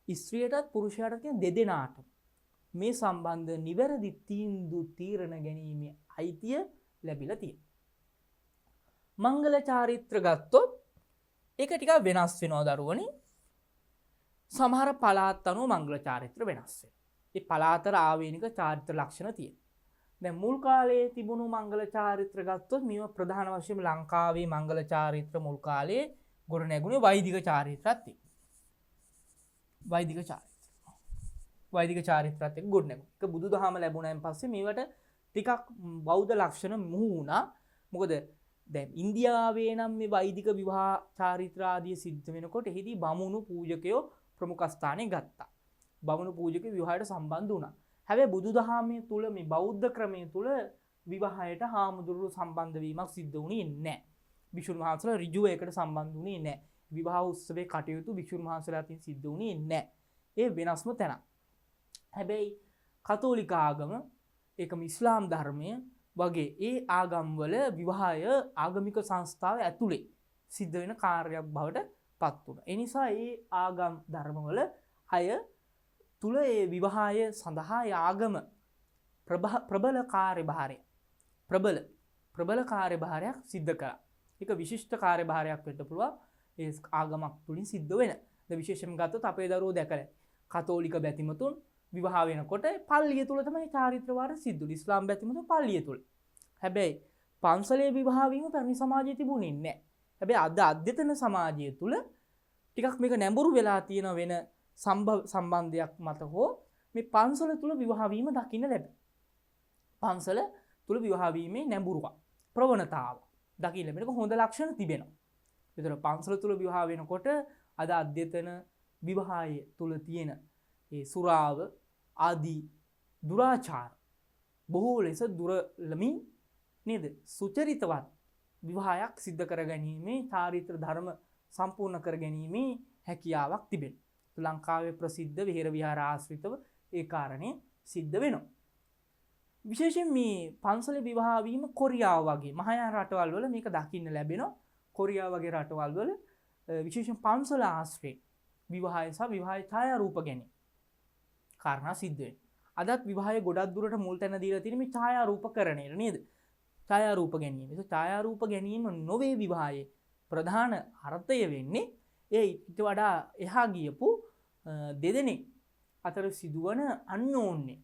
ස්ත්‍රියටත් පුරුෂයාටත් කියන දෙදෙනාට මේ සම්බන්ධ නිවැරදි තීරණ ගැනීමේ අයිතිය ලැබිලා තියෙනවා. මංගල චාරිත්‍ර ගත්තොත් ඒක ටිකක් වෙනස් වෙනවා දරුවනේ. සමහර පළාත් අනුව මංගල චාරිත්‍ර වෙනස් වෙනවා. ඒ පළාතට ආවේනික චාරිත්‍ර ලක්ෂණ තියෙනවා. දැන් මුල් කාලයේ තිබුණු මංගල චාරිත්‍ර ගත්තොත් මේව ප්‍රධාන වශයෙන් ලංකාවේ මංගල චාරිත්‍ර මුල් කාලයේ ගොඩ නැගුණේ වෛදික චාරිත්‍රාත් එක්ක. වෛදික චාරිත්‍රාත් එක්ක ගොඩ නැගුණා. ඒක බුදුදහම ලැබුණාන් පස්සේ මේවට ටිකක් බෞද්ධ ලක්ෂණ මුහු වුණා. මොකද දැන් ඉන්දියාවේ නම් මේ වෛදික විවාහ චාරිත්‍ර ආදී සිද්ධ වෙනකොට එහිදී බමුණු පූජකයෝ ප්‍රමුඛ ස්ථානය ගත්තා. බමුණු පූජකයෝ විවාහයට සම්බන්ධ වුණා. හැබැයි බුදුදහමේ තුල මේ බෞද්ධ ක්‍රමයේ තුල විවාහයට හාමුදුරුවෝ සම්බන්ධ වීමක් සිද්ධ වුණේ නැහැ. භික්ෂුන් වහන්සේලා ඍජුව ඒකට සම්බන්ධ වුණේ නැහැ. විවාහ උත්සවයේ කටයුතු භික්ෂුන් වහන්සේලා අතින් සිද්ධ වුණේ නැහැ. ඒ වෙනස්ම තැනක්. හැබැයි කතෝලික ආගම ඒකම ඉස්ලාම් ධර්මය වගේ ඒ ආගම්වල විවාහය ආගමික සංස්ථාව ඇතුලේ සිද්ධ වෙන කාර්යයක් බවට පත් වුණා. ඒ නිසා ඒ ආගම් ධර්මවල අය තුල ඒ විවාහය සඳහා ආගම ප්‍රබල කාර්යභාරය ප්‍රබල කාර්යභාරයක් සිද්ධ කළා. ඒක විශිෂ්ට කාර්යභාරයක් වෙන්න පුළුවන් ඒ ආගමක් තුලින් සිද්ධ වෙන. දැන් විශේෂයෙන්ම ගත්තොත් අපේ දරුවෝ දැකලා කතෝලික බැතිමතුන් විවාහ වෙනකොට පල්ලිය තුල තමයි චාරිත්‍ර වාර සිද්ධ වෙන්නේ. ඉස්ලාම් බැතිමතුන් පල්ලිය තුල. හැබැයි පන්සලේ විවාහ වීම පැරණි සමාජයේ තිබුණේ නැහැ. හැබැයි අද අධ්‍යතන සමාජය තුල ටිකක් මේක නැඹුරු වෙලා තියෙන වෙන සම්බන්ධයක් මත හෝ මේ පන්සල තුල විවාහ වීම දකින්න ලැබෙනවා. පන්සල තුල විවාහ වීමේ නැඹුරුවක් ප්‍රවණතාව දකින්න ලැබෙනක හොඳ ලක්ෂණ තිබෙනවා. ඒතර පන්සල තුල විවාහ වෙනකොට අද අධ්‍යතන විවාහය තුල තියෙන ඒ සුරාව ආදී දුරාචාර බොහෝ ලෙස දුරලමින් නේද සුචරිතවත් විවාහයක් සිද්ධ කර ගැනීමේ චාරිත්‍ර ධර්ම සම්පූර්ණ කර ගැනීමේ හැකියාවක් තිබෙනවා. ලංකාවේ ප්‍රසිද්ධ විහෙර විහාර ආශ්‍රිතව ඒ කාරණේ සිද්ධ වෙනවා. විශේෂයෙන් මේ පන්සලේ විවාහ වීම කොරියාව වගේ මහායාන රටවල් වල මේක දකින්න ලැබෙනවා. කොරියාව වගේ රටවල් වල විශේෂයෙන් පන්සල ආශ්‍රේ විවාහය සහ විවාහයේ ඡායාරූප ගැනීම කාරණා සිද්ධ වෙනවා. අදත් විවාහයේ ගොඩක් දුරට මුල් තැන දීලා තියෙන මේ ඡායාරූපකරණය නේද? ඡායාරූප ගැනීම. ඒක ඡායාරූප ගැනීම නොවේ විවාහයේ ප්‍රධාන අර්ථය වෙන්නේ ඒ ඊට වඩා එහා ගියපු දෙදෙනෙක් අතර සිදුවන අන්‍යෝන්‍ය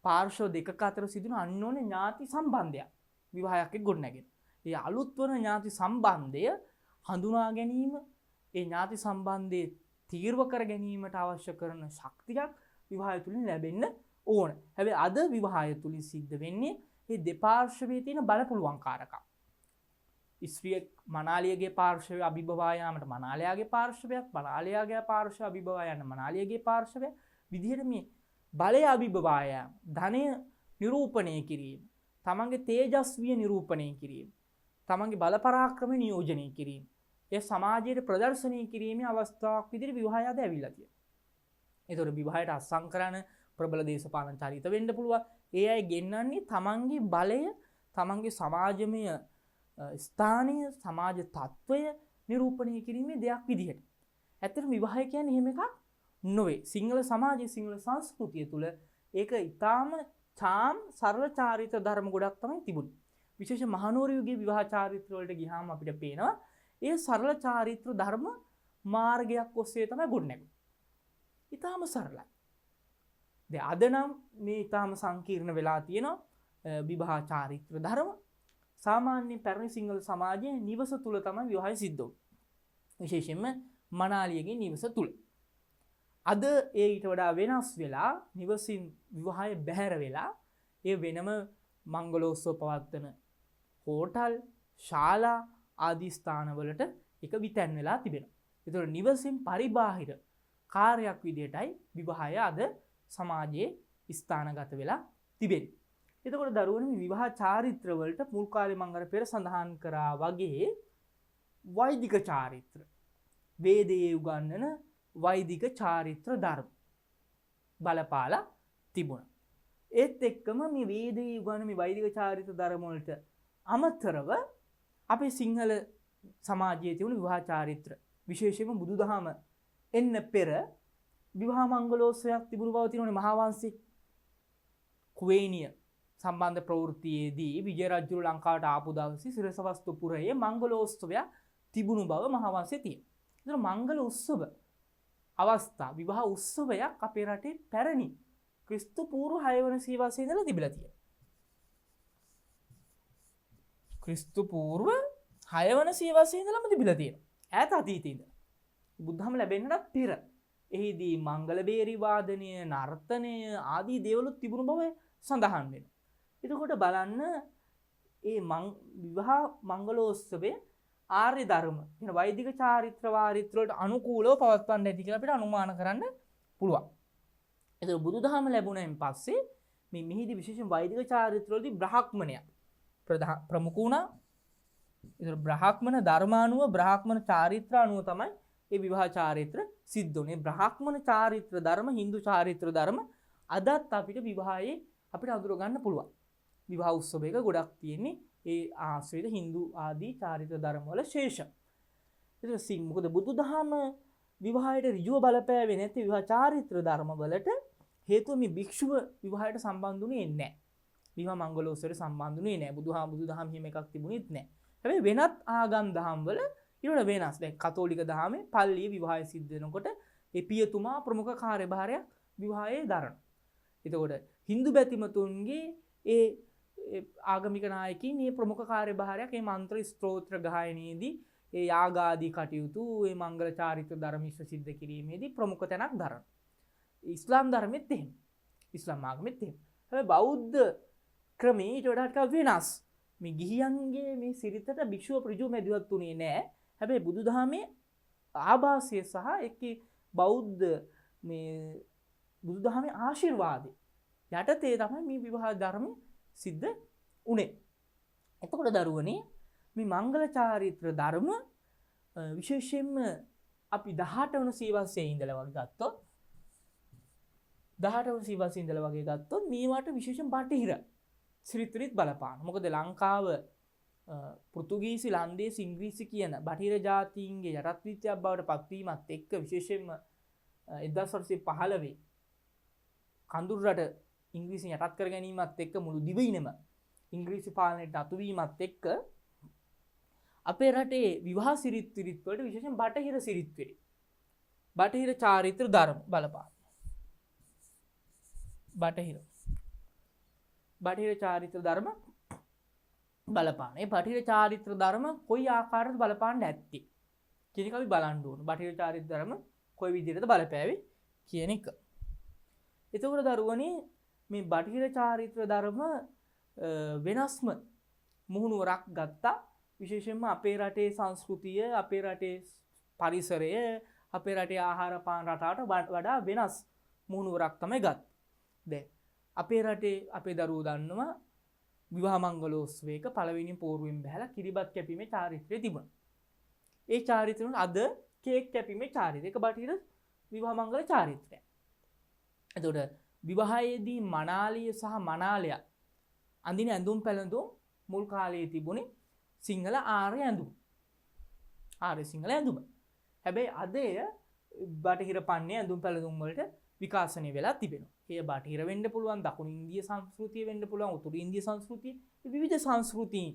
පාර්ශ්ව දෙකක අතර සිදුවන අන්‍යෝන්‍ය ඥාති සම්බන්ධයක් විවාහයක් ගොඩනැගෙන. ඒ අලුත් වන ඥාති සම්බන්ධය හඳුනා ගැනීම, ඒ ඥාති සම්බන්ධය තීර්ව කර ගැනීමට අවශ්‍ය කරන ශක්තියක් විවාහය තුලින් ලැබෙන්න ඕන. හැබැයි අද විවාහය තුලින් සිද්ධ වෙන්නේ මේ දෙපාර්ශ්වයේ තියෙන බලපුලුවන්කාරකම්. ස්ත්‍රියක් මනාලියගේ පාර්ශවය අභිභවා යාමට මනාලයාගේ පාර්ශවයක්, මනාලයාගේ පාර්ශවය අභිභවා යන මනාලියගේ පාර්ශවය විදිහට මේ බලය අභිභවා යාම, ධනය නිරූපණය කිරීම, තමන්ගේ තේජස්විය නිරූපණය කිරීම, තමන්ගේ බල පරාක්‍රම නියෝජනය කිරීම, ඒ සමාජයට ප්‍රදර්ශනය කිරීමේ අවස්ථාවක් විදිහට විවාහය අද ඇවිල්ලා තියෙනවා. ඒතකොට විවාහයට අසංකරණ ප්‍රබල දේශපාලන චරිත වෙන්න පුළුවන්. ඒ අය ගෙන්නන්නේ තමන්ගේ බලය, තමන්ගේ සමාජමය ස්ථානීය සමාජ තත්ත්වය නිරූපණය කිරීමේ දෙයක් විදිහට. ඇත්තටම විවාහය කියන්නේ එහෙම එකක් නොවේ. සිංහල සමාජයේ සිංහල සංස්කෘතිය තුළ ඒක ඊටාම සරල චාරිත්‍ර ධර්ම ගොඩක් තමයි තිබුණේ. විශේෂ මහනුවර යුගයේ විවාහ චාරිත්‍ර වලට ගියාම අපිට පේනවා ඒ සරල චාරිත්‍ර ධර්ම මාර්ගයක් ඔස්සේ තමයි ගොඩනැගෙන්නේ. ඊටාම සරලයි. දැන් අද නම් මේ ඊටාම සංකීර්ණ වෙලා තියෙනවා විවාහ චාරිත්‍ර ධර්ම. සාමාන්‍ය පැරණි සිංහල සමාජයේ නිවස තුල තමයි විවාහය සිද්ධ වෙන්නේ. විශේෂයෙන්ම මනාලියගේ නිවස තුල. අද ඒ ඊට වඩා වෙනස් වෙලා නිවසින් විවාහය බැහැර වෙලා ඒ වෙනම මංගලෝත්සව පවත්වන හෝටල්, ශාලා ආදී ස්ථානවලට එක විතැන් වෙලා තිබෙනවා. ඒතකොට නිවසින් පරිබාහිර කාර්යයක් විදියටයි විවාහය අද සමාජයේ ස්ථානගත වෙලා තිබෙන්නේ. එතකොට දරුවනේ විවාහ චාරිත්‍ර වලට මුල් කාලේ මම අර පෙර සඳහන් කරා වගේ වෛදික චාරිත්‍ර, වේදයේ උගන්වන වෛදික චාරිත්‍ර ධර්ම බලපාලා තිබුණා. ඒත් එක්කම මේ වේදයේ උගන්වන මේ වෛදික චාරිත්‍ර ධර්ම වලට අමතරව අපේ සිංහල සමාජයේ තිබුණු විවාහ චාරිත්‍ර, විශේෂයෙන්ම බුදුදහම එන්න පෙර විවාහ මංගලෝත්සවයක් තිබුණු බව තියෙනනේ මහා වංශේ. කුවේණිය සම්බන්ධ ප්‍රවෘත්තියේදී විජය රජු ලංකාවට ආපු දවසේ සිරසවස්තු පුරයේ මංගලෝත්සවයක් තිබුණු බව මහා වංශයේ තියෙනවා. ඒතර මංගල උත්සව අවස්ථා විවාහ උත්සවයක් අපේ රටේ පැරණි ක්‍රිස්තු පූර්ව 6 වන සියවසේ ඉඳලා තිබිලා තියෙනවා. ක්‍රිස්තු පූර්ව 6 වන සියවසේ ඉඳලම තිබිලා තියෙනවා. ඈත අතීතයේ ඉඳලා. බුද්ධහම ලැබෙන්නට පෙර එහිදී මංගල බේරි වාදනය, නර්තනය ආදී දේවලුත් තිබුණු බව සඳහන් වෙනවා. එතකොට බලන්න ඒ විවාහ මංගලෝත්සවය ආර්ය ධර්ම කියන වෛදික චාරිත්‍ර වාරිත්‍ර වලට අනුකූලව පවත්වන්න ඇති කියලා අපිට අනුමාන කරන්න පුළුවන්. එතකොට බුදුදහම ලැබුණෙන් පස්සේ මේ මිහිදි විශේෂයෙන් වෛදික චාරිත්‍රවලදී බ්‍රාහ්මණය ප්‍රමුඛ වුණා. ඒතකොට බ්‍රාහ්මණ ධර්මානුව බ්‍රාහ්මණ චාරිත්‍ර අනුව තමයි මේ විවාහ චාරිත්‍ර සිද්ධ වුණේ. බ්‍රාහ්මණ චාරිත්‍ර ධර්ම, හින්දු චාරිත්‍ර ධර්ම අදත් අපිට විවාහයේ අපිට අඳුර ගන්න පුළුවන්. විවාහ උත්සවයක ගොඩක් තියෙන්නේ ඒ ආශ්‍රිත හින්දු ආදී චාරිත්‍ර ධර්ම වල ශේෂ. ඒක මොකද බුදුදහම විවාහයට ඍජුව බලපෑවේ නැති විවාහ චාරිත්‍ර ධර්ම වලට හේතුව මේ භික්ෂුව විවාහයට සම්බන්ධුනේ නැහැ. විවාහ මංගලෝත්සවයට සම්බන්ධුනේ නැහැ. බුදුදහම හිම එකක් තිබුණෙත් නැහැ. හැබැයි වෙනත් ආගම් දහම් වල ඊට වෙනස්. දැන් කතෝලික දහමේ පල්ලියේ විවාහය සිද්ධ වෙනකොට ඒ පියතුමා ප්‍රමුඛ කාර්යභාරයක් විවාහයේ දරන. එතකොට හින්දු බැතිමතුන්ගේ ඒ ආගමික නායකින් මේ ප්‍රමුඛ කාර්යභාරයක් මේ මන්ත්‍ර ස්තෝත්‍ර ගායනයේදී ඒ යාගාදී කටයුතු ඒ මංගල චාරිත්‍ර ධර්ම සිද්ධ කිරීමේදී ප්‍රමුඛ තැනක් දරන. ඉස්ලාම් ධර්මෙත් එහෙම. ඉස්ලාම් ආගමෙත් එහෙම. හැබැයි බෞද්ධ ක්‍රමයේ ඊට වඩා ටිකක් වෙනස්. මේ ගිහියන්ගේ මේ සිරිතට භික්ෂුව ඍජු මැදිහත් උනේ නැහැ. හැබැයි බුදුදහමේ ආభాසය සහ ඒකේ බෞද්ධ මේ බුදුදහමේ ආශිර්වාදය යටතේ තමයි මේ විවාහ ධර්ම සිද්ධ උනේ. එතකොට දරුවනේ මේ මංගල චාරිත්‍ර ධර්ම විශේෂයෙන්ම අපි 18 වන සීවස්සේ ඉඳලා වගේ ගත්තොත් 18 වන සීවස්සේ ඉඳලා වගේ ගත්තොත් මේවට විශේෂයෙන් බටහිර සිරිත්‍රිත් බලපාන. මොකද ලංකාව පෘතුගීසි, ලන්දේසි, ඉංග්‍රීසි කියන බටහිර ජාතීන්ගේ යටත් විත්‍යාවක් බවට පත්වීමත් එක්ක විශේෂයෙන්ම 1815 කඳුරු රට ඉංග්‍රීසියෙන් යටත් කර ගැනීමත් එක්ක මුළු දිවයිනම ඉංග්‍රීසි පාලනයට අතුවීමත් එක්ක අපේ රටේ විවාහ සිරිත් විරිත් වලට විශේෂයෙන් බටහිර සිරිත් විරිත්, බටහිර චාරිත්‍ර ධර්ම බලපාන. බටහිර චාරිත්‍ර ධර්ම බලපාන. ඒ බටහිර චාරිත්‍ර ධර්ම කොයි ආකාරයකද බලපාන්න ඇත්තේ කියන එක අපි බලන්න ඕන. බටහිර චාරිත්‍ර ධර්ම කොයි විදිහටද බලපෑවේ කියන එක. එතකොට දරුවනේ මේ බටහිර චාරිත්‍ර ධර්ම වෙනස්ම මුහුණුවරක් ගත්තා. විශේෂයෙන්ම අපේ රටේ සංස්කෘතිය, අපේ රටේ පරිසරය, අපේ රටේ ආහාර පාන රටාවට වඩා වෙනස් මුහුණුවරක් තමයි ගත්තේ. දැන් අපේ රටේ අපේ දරුවෝ දන්නවා විවාහ මංගලෝත්සවයක පළවෙනි පෝරුවෙන් බහැලා කිරිබත් කැපීමේ චාරිත්‍රය තිබුණා. ඒ චාරිත්‍රය අද කේක් කැපීමේ චාරිත්‍රය. ඒක බටහිර විවාහ මංගල චාරිත්‍රය. එතකොට විවාහයේදී මනාලිය සහ මනාලයා අඳින ඇඳුම් පැළඳුම් මුල් කාලයේ තිබුණේ සිංහල ආර්ය ඇඳුම්. ආර්ය සිංහල ඇඳුම. හැබැයි අද එය බටහිර පන්නේ ඇඳුම් පැළඳුම් වලට විකාශනය වෙලා තිබෙනවා. ඒ බටහිර වෙන්න පුළුවන්, දකුණු ඉන්දිය සංස්කෘතිය වෙන්න පුළුවන්, උතුරු ඉන්දිය සංස්කෘතිය, විවිධ සංස්කෘතීන්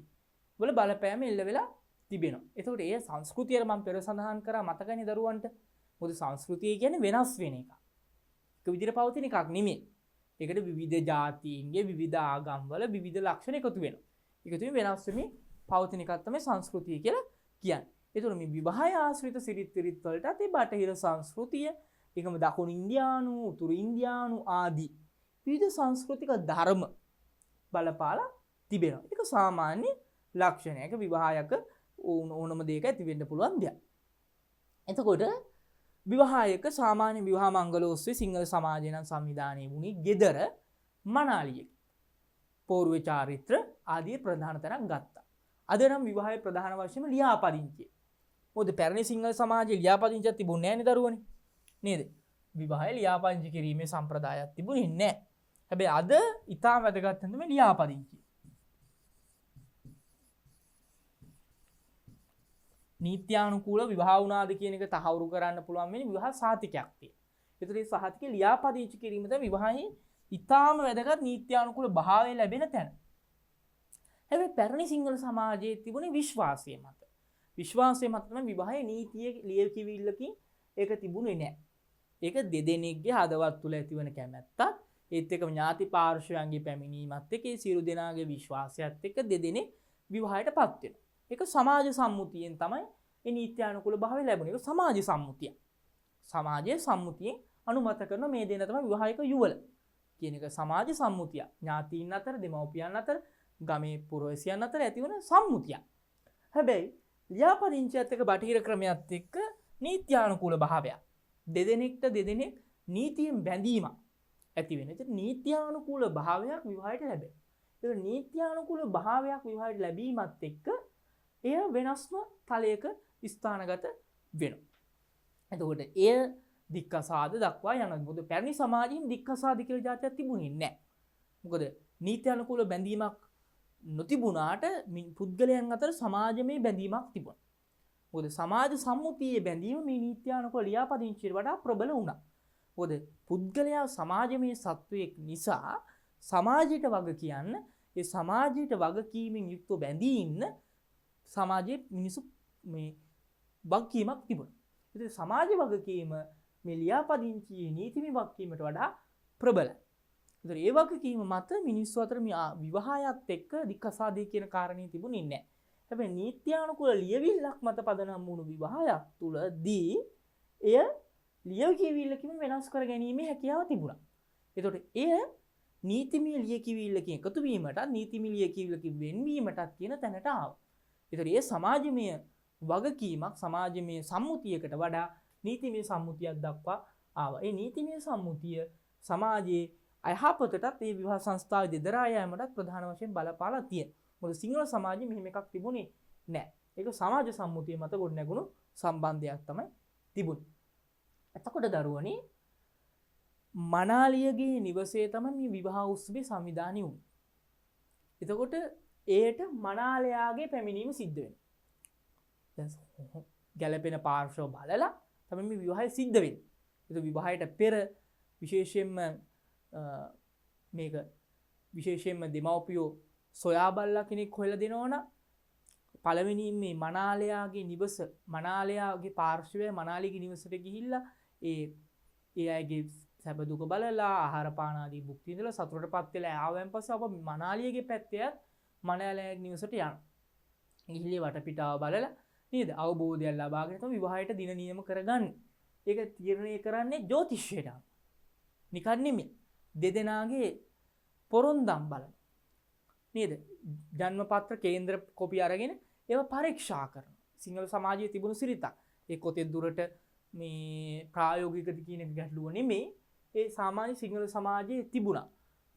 වල බලපෑම එල්ල වෙලා තිබෙනවා. එතකොට ඒ සංස්කෘතිය මම පෙර සඳහන් කරා මතකනේ දරුවන්ට. මොකද සංස්කෘතිය කියන්නේ වෙනස් වෙන එකක්. එක විදිහට පවතින එකක් නෙමෙයි. ඒකට විවිධ ජාතීන්ගේ විවිධ ආගම් වල විවිධ ලක්ෂණ එකතු වෙනවා. එකතු වෙමින් වෙනස් වෙමින් පවතින එකක් තමයි සංස්කෘතිය කියලා කියන්නේ. ඒතකොට මේ විවාහය ආශ්‍රිත සිරිත් විරිත් වලට ඒ බටහිර සංස්කෘතිය, ඒකම දකුණු ඉන්දියානු, උතුරු ඉන්දියානු ආදී විවිධ සංස්කෘතික ධර්ම බලපාලා තිබෙනවා. ඒක සාමාන්‍ය ලක්ෂණයක විවාහයක ඕනම දෙයක ඇති වෙන්න පුළුවන් දෙයක්. එතකොට විවාහයක සාමාන්‍ය විවාහ මංගලෝත්සවයේ සිංහල සමාජය නම් සංවිධානය වුණේ ගෙදර මනාලියේ. පෝරුවේ චාරිත්‍ර ආදී ප්‍රධාන තැනක් ගත්තා. අද නම් විවාහයේ ප්‍රධාන වශයෙන්ම ලියාපදිංචිය. මොකද පැරණි සිංහල සමාජයේ ලියාපදිංචියක් තිබුණේ නැහැ නේ දරුවනේ. නේද? විවාහය ලියාපදිංචි කිරීමේ සම්ප්‍රදායක් තිබුණේ නැහැ. හැබැයි අද ඊටම වැදගත් තමයි ලියාපදිංචිය. නීත්‍යානුකූල විවාහ වුණාද කියන එක තහවුරු කරන්න පුළුවන් වෙන්නේ විවාහ සාතිකයක් තියෙන. ඒතර මේ සහතිකේ ලියාපදිංචි කිරීම තමයි විවාහයේ ඊටාම වැදගත් නීත්‍යානුකූල භාවය ලැබෙන තැන. හැබැයි පැරණි සිංහල සමාජයේ තිබුණේ විශ්වාසය මත. විශ්වාසය මත තමයි විවාහයේ නීතිය ලියකියවිල්ලකින් ඒක තිබුණේ නැහැ. ඒක දෙදෙනෙක්ගේ හදවත් තුළ ඇතිවන කැමැත්තත් ඒත් එක්ක ඥාති පාර්ශවයන්ගේ පැමිණීමත් එක්ක ඒ සියලු දෙනාගේ විශ්වාසයත් එක්ක දෙදෙනෙක් විවාහයටපත් වෙනවා. ඒක සමාජ සම්මුතියෙන් තමයි මේ නීත්‍යානුකූල භාවය ලැබුණේ. ඒක සමාජ සම්මුතිය. සමාජයේ සම්මුතියෙන් අනුමත කරන මේ දෙන තමයි විවාහික යුවල කියන එක සමාජ සම්මුතිය. ඥාතීන් අතර, දෙමව්පියන් අතර, ගමේ පුරවැසියන් අතර ඇතිවන සම්මුතිය. හැබැයි ලියාපදිංචියත් එක්ක බටහිර ක්‍රමයක් එක්ක නීත්‍යානුකූල භාවයක්. දෙදෙනෙක්ට දෙදෙනෙක් නීතියෙන් බැඳීමක්. ඇති වෙන. ඒත් නීත්‍යානුකූල භාවයක් විවාහයට ලැබෙනවා. ඒක නීත්‍යානුකූල භාවයක් විවාහයට ලැබීමත් එක්ක එය වෙනස්ම තලයක ස්ථානගත වෙනවා. එතකොට එය දික්කසාද දක්වා යනවා. මොකද පැරණි සමාජයෙන් දික්කසාද කියලා જાතියක් තිබුණේ නැහැ. මොකද නීත්‍යානුකූල බැඳීමක් නොතිබුණාට පුද්ගලයන් අතර සමාජමය බැඳීමක් තිබුණා. මොකද සමාජ සම්මුතියේ බැඳීම මේ නීත්‍යානුකූල ලියාපදිංචියට වඩා ප්‍රබල වුණා. මොකද පුද්ගලයා සමාජමය සත්වයෙක් නිසා සමාජයට වග කියන්න, ඒ සමාජයට වගකීමෙන් යුක්තව බැඳී ඉන්න සමාජයේ මිනිසු මේ වගකීමක් තිබුණා. ඉතින් සමාජ වගකීම මේ ලියාපදිංචියේ නීතිමය වගකීමට වඩා ප්‍රබලයි. ඉතින් ඒ වගකීම මත මිනිස්සු අතර මේ විවාහයත් එක්ක දික්කසාදේ කියන කාරණේ තිබුණේ නැහැ. හැබැයි නීත්‍යානුකූල ලියවිල්ලක් මත පදනම් වුණු විවාහයක් තුලදී එය ලියකියවිල්ලකින් වෙනස් කර ගැනීමේ හැකියාව තිබුණා. එතකොට එය නීතිමය ලියකියවිල්ලකින් එකතු වීමටත් නීතිමය ලියකියවිල්ලකින් වෙන්වීමටත් කියන තැනට ආවා. එතකොට ඒ සමාජමය වගකීමක් සමාජමය සම්මුතියකට වඩා නීතිමය සම්මුතියක් දක්වා ආවා. ඒ නීතිමය සම්මුතිය සමාජයේ අයහපතටත් ඒ විවාහ සංස්ථාවේ දෙදරා යෑමටත් ප්‍රධාන වශයෙන් බලපාලා තියෙනවා. මොකද සිංහල සමාජයේ මෙහෙම එකක් තිබුණේ නැහැ. ඒක සමාජ සම්මුතිය මත ගොඩනැගුණු සම්බන්ධයක් තමයි තිබුණේ. එතකොට දරුවනේ මනාලියගේ නිවසේ තමයි මේ විවාහ උත්සවය සංවිධානය වුනේ. එතකොට ඒට මනාලයාගේ පැමිණීම සිද්ධ වෙනවා. දැන් ගැළපෙන පාර්ශ්ව බලලා තමයි මේ විවාහය සිද්ධ වෙන්නේ. ඒක විවාහයට පෙර විශේෂයෙන්ම මේක විශේෂයෙන්ම දෙමව්පියෝ සොයා බලලා කෙනෙක් හොයලා දෙනවනම් පළවෙනි මේ මනාලයාගේ නිවස මනාලයාගේ පාර්ශ්වය මනාලියගේ නිවසට ගිහිල්ලා ඒ අයගේ සැප දුක බලලා ආහාර පාන ආදී භුක්ති විඳලා සතුටටපත් වෙලා ආවෙන් පස්සේ අප මනාලියගේ පැත්තේ මනාලයාගේ නිවසට යනවා. ගිහිලි වටපිටාව බලලා නේද අවබෝධයක් ලබාගෙන තමයි විවාහයට දින නියම කරගන්නේ. ඒක තීරණය කරන්නේ ජ්‍යොතිෂයට. නිකන් නෙමෙයි. දෙදෙනාගේ පොරොන්දම් බලන. නේද? ජන්මපත්‍ර කේන්ද්‍ර කොපි අරගෙන ඒවා පරීක්ෂා කරනවා. සිංහල සමාජයේ තිබුණු සිරිතක්. ඒ කොතෙක් දුරට මේ ප්‍රායෝගිකද කියන එක ගැටලුව නෙමෙයි. ඒ සාමාන්‍ය සිංහල සමාජයේ තිබුණා.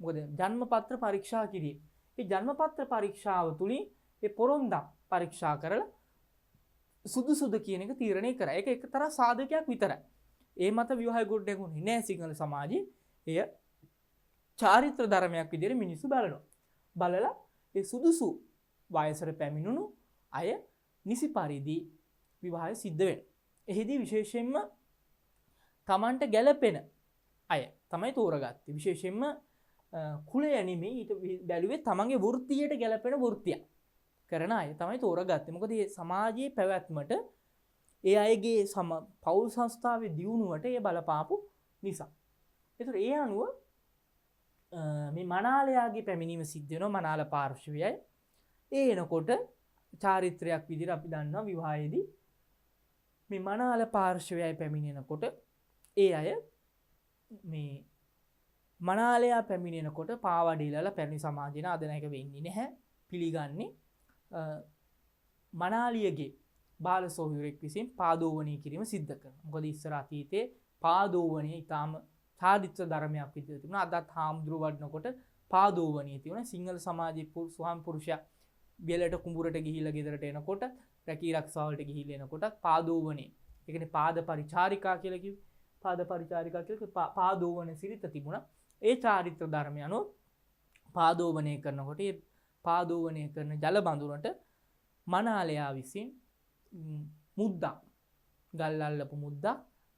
මොකද ජන්මපත්‍ර පරීක්ෂා කිරීම. ඒ ජන්මපත්‍ර පරීක්ෂාව තුලින් ඒ පොරොන්දම් පරීක්ෂා කරලා සුදුසුද කියන එක තීරණය කරා. ඒක එක්තරා සාධකයක් විතරයි. ඒ මත විවාහය ගොඩ නැගුණේ නෑ සිංහල සමාජයේ. එය චාරිත්‍ර ධර්මයක් විදිහට මිනිස්සු බලනවා. බලලා ඒ සුදුසු වයසට පැමිණුණු අය නිසි පරිදි විවාහය සිද්ධ වෙනවා. එහිදී විශේෂයෙන්ම තමන්ට ගැළපෙන අය තමයි තෝරගත්තේ. විශේෂයෙන්ම කුලය නෙමෙයි ඊට බැලුවේ තමන්ගේ වෘත්තියට ගැළපෙන වෘත්තියක් කරන අය තමයි තෝරගත්තේ. මොකද මේ සමාජයේ පැවැත්මට ඒ අයගේ පෞල් සංස්ථාවේ දියුණුවට ඒ බලපාපු නිසා. ඒතර ඒ අනුව මේ මනාලයාගේ පැමිණීම සිද්ධ වෙනවා මනාල පාර්ශවයයි. ඒ එනකොට චාරිත්‍රයක් විදිහට අපි දන්නවා විවාහයේදී මේ මනාල පාර්ශවයයි පැමිණෙනකොට ඒ අය මේ මනාලයා පැමිණෙනකොට පාවඩිලලා පැරණි සමාජයෙන් ආදනයක වෙන්නේ නැහැ. පිළිගන්නේ මනාලියගේ බාල සොහොයුරෙක් විසින් පාදෝවණය කිරීම සිද්ධ කරනවා. මොකද ඉස්සර අතීතයේ පාදෝවණය ඊටාම චාරිත්‍ර ධර්මයක් විදිහට තිබුණා. අදත් හාමුදුරුව වඩනකොට පාදෝවණිය තිබුණා. සිංහල සමාජයේ ස්වාම පුරුෂයා බෙලට කුඹුරට ගිහිල්ලා ගෙදරට එනකොට රැකී ආරක්ෂාවලට ගිහිල්ලා එනකොට පාදෝවණේ. ඒ කියන්නේ පාද පරිචාරිකා කියලා කිව්වේ. පාද පරිචාරිකා කියලා පාදෝවණ සිරිත තිබුණා. ඒ චාරිත්‍ර ධර්මය අනුව පාදෝවණය කරනකොට ඒ පාදෝවණය කරන ජල බඳුනට මනාලයා විසින් මුද්දක් ගල් අල්ලපු මුද්දක්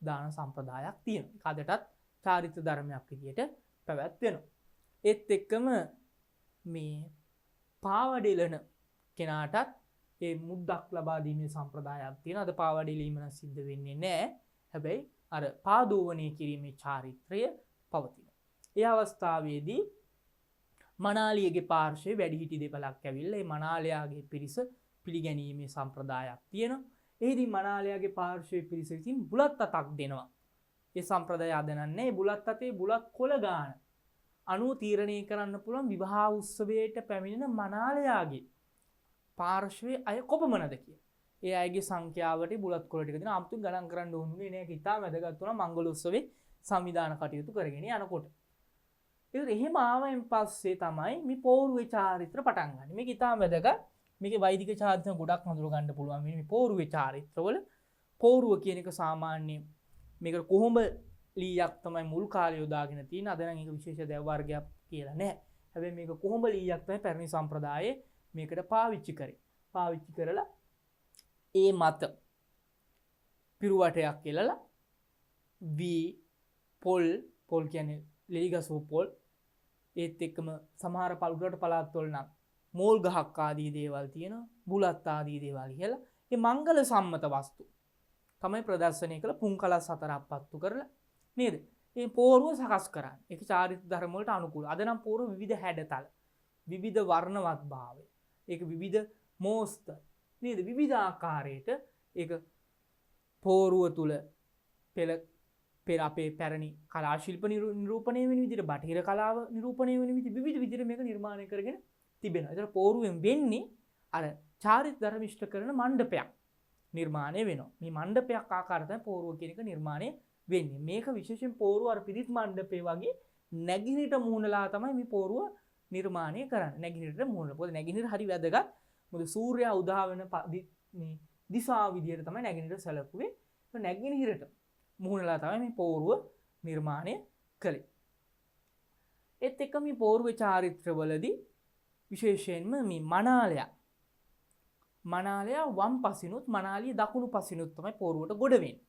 දාන සම්ප්‍රදායක් තියෙනවා. අදටත් චාරිත්‍ර ධර්මයක් විදියට පැවැත්වෙනවා. ඒත් එක්කම මේ පාවඩෙලන කෙනාටත් ඒ මුද්දක් ලබා දීමේ සම්ප්‍රදායක් තියෙනවා. අද පාවඩෙලීම සිද්ධ වෙන්නේ නැහැ. හැබැයි අර පාදෝවණය කිරීමේ චාරිත්‍රය පවතිනවා. ඒ අවස්ථාවේදී මනාලියගේ පාර්ශ්වයේ වැඩිහිටි දෙපළක් ඇවිල්ලා ඒ මනාලයාගේ පිරිස පිළිගැනීමේ සම්ප්‍රදායක් තියෙනවා. එහිදී මනාලයාගේ පාර්ශ්වයේ පිරිස විසින් බුලත් අතක් දෙනවා. ඒ සම්ප්‍රදාය අදනන්නේ බුලත් අතේ බුලත් කොළ ගාන අනුව තීරණය කරන්න පුළුවන් විවාහ උත්සවයට පැමිණෙන මනාලයාගේ පාර්ශ්වයේ අය කොපමණද කියලා. ඒ අයගේ සංඛ්‍යාවට බුලත් කොළ ටික දෙන 아무තුන් ගණන් කරන්න ඕනුනේ නෑ. ඉතාම වැදගත් වුණා මංගල උත්සවේ සංවිධාන කටයුතු කරගෙන යනකොට. ඒක එහෙම ආවෙන් පස්සේ තමයි මේ පෝරුවේ චාරිත්‍ර පටන් ගන්න. මේක ඉතාම වැදගත්. මේකේ වෛදික චාරිත්‍ර ගොඩක් හඳුර ගන්න පුළුවන් වෙන්නේ මේ පෝරුවේ චාරිත්‍රවල. පෝරුව කියන එක සාමාන්‍ය මේක කොහොඹ ලීයක් තමයි මුල් කාලේ යොදාගෙන තියෙන. අද නම් ඒක විශේෂ දැව වර්ගයක් කියලා නෑ. හැබැයි මේක කොහොඹ ලීයක් තමයි පැරණි සම්ප්‍රදායේ මේකට පාවිච්චි කරේ. පාවිච්චි කරලා ඒ මත පිරුවටයක් කෙලලා වී පොල් කියන්නේ ලෙලි ගසූ පොල් ඒත් එක්කම සමහර පල්ගොඩ පළාත්වල නම් මෝල් ගහක් ආදී දේවල් තියෙනවා බුලත් ආදී දේවල් කියලා මේ මංගල සම්මත වස්තු තමයි ප්‍රදර්ශනය කළ පුන්කලස් හතරක් පත්තු කරලා නේද මේ පෝරුව සකස් කරන්නේ ඒක චාරිත්‍ර ධර්ම වලට අනුකූල අද නම් පෝරුව විවිධ හැඩතල විවිධ වර්ණවත් භාවය ඒක විවිධ මෝස්තර නේද විවිධ ආකාරයට ඒක පෝරුව තුල පෙර අපේ පැරණි කලා ශිල්ප නිරූපණය වෙන විදිහට බටහිර කලාව නිරූපණය වෙන විවිධ විදිහට මේක නිර්මාණය කරගෙන තිබෙනවා. ඒතර පෝරුවෙන් වෙන්නේ අර චාරිත්‍ර ධර්ම ඉෂ්ට කරන මණ්ඩපයක් නිර්මාණය වෙනවා. මේ මණ්ඩපයක් ආකාරයට තමයි පෝරුව කියන එක නිර්මාණය වෙන්නේ. මේක විශේෂයෙන් පෝරුව අර පිරිත් මණ්ඩපේ වගේ නැගිනිට මුහුණලා තමයි මේ පෝරුව නිර්මාණය කරන්නේ. නැගිනිට මුහුණලා. මොකද නැගිනිට හරි වැදගත්. මොකද සූර්යයා උදා වෙන මේ දිශාව විදිහට තමයි නැගිනිට සැලකුවේ. ඒ නැගිනිහිරට මුහුණලා තමයි මේ පෝරුව නිර්මාණය කළේ. ඒත් එක්ක මේ පෝරුවේ චාරිත්‍රවලදී විශේෂයෙන්ම මේ මනාලයා වම් පසිනුත් මනාලිය දකුණු පසිනුත් තමයි පෝරුවට ගොඩ වෙන්නේ.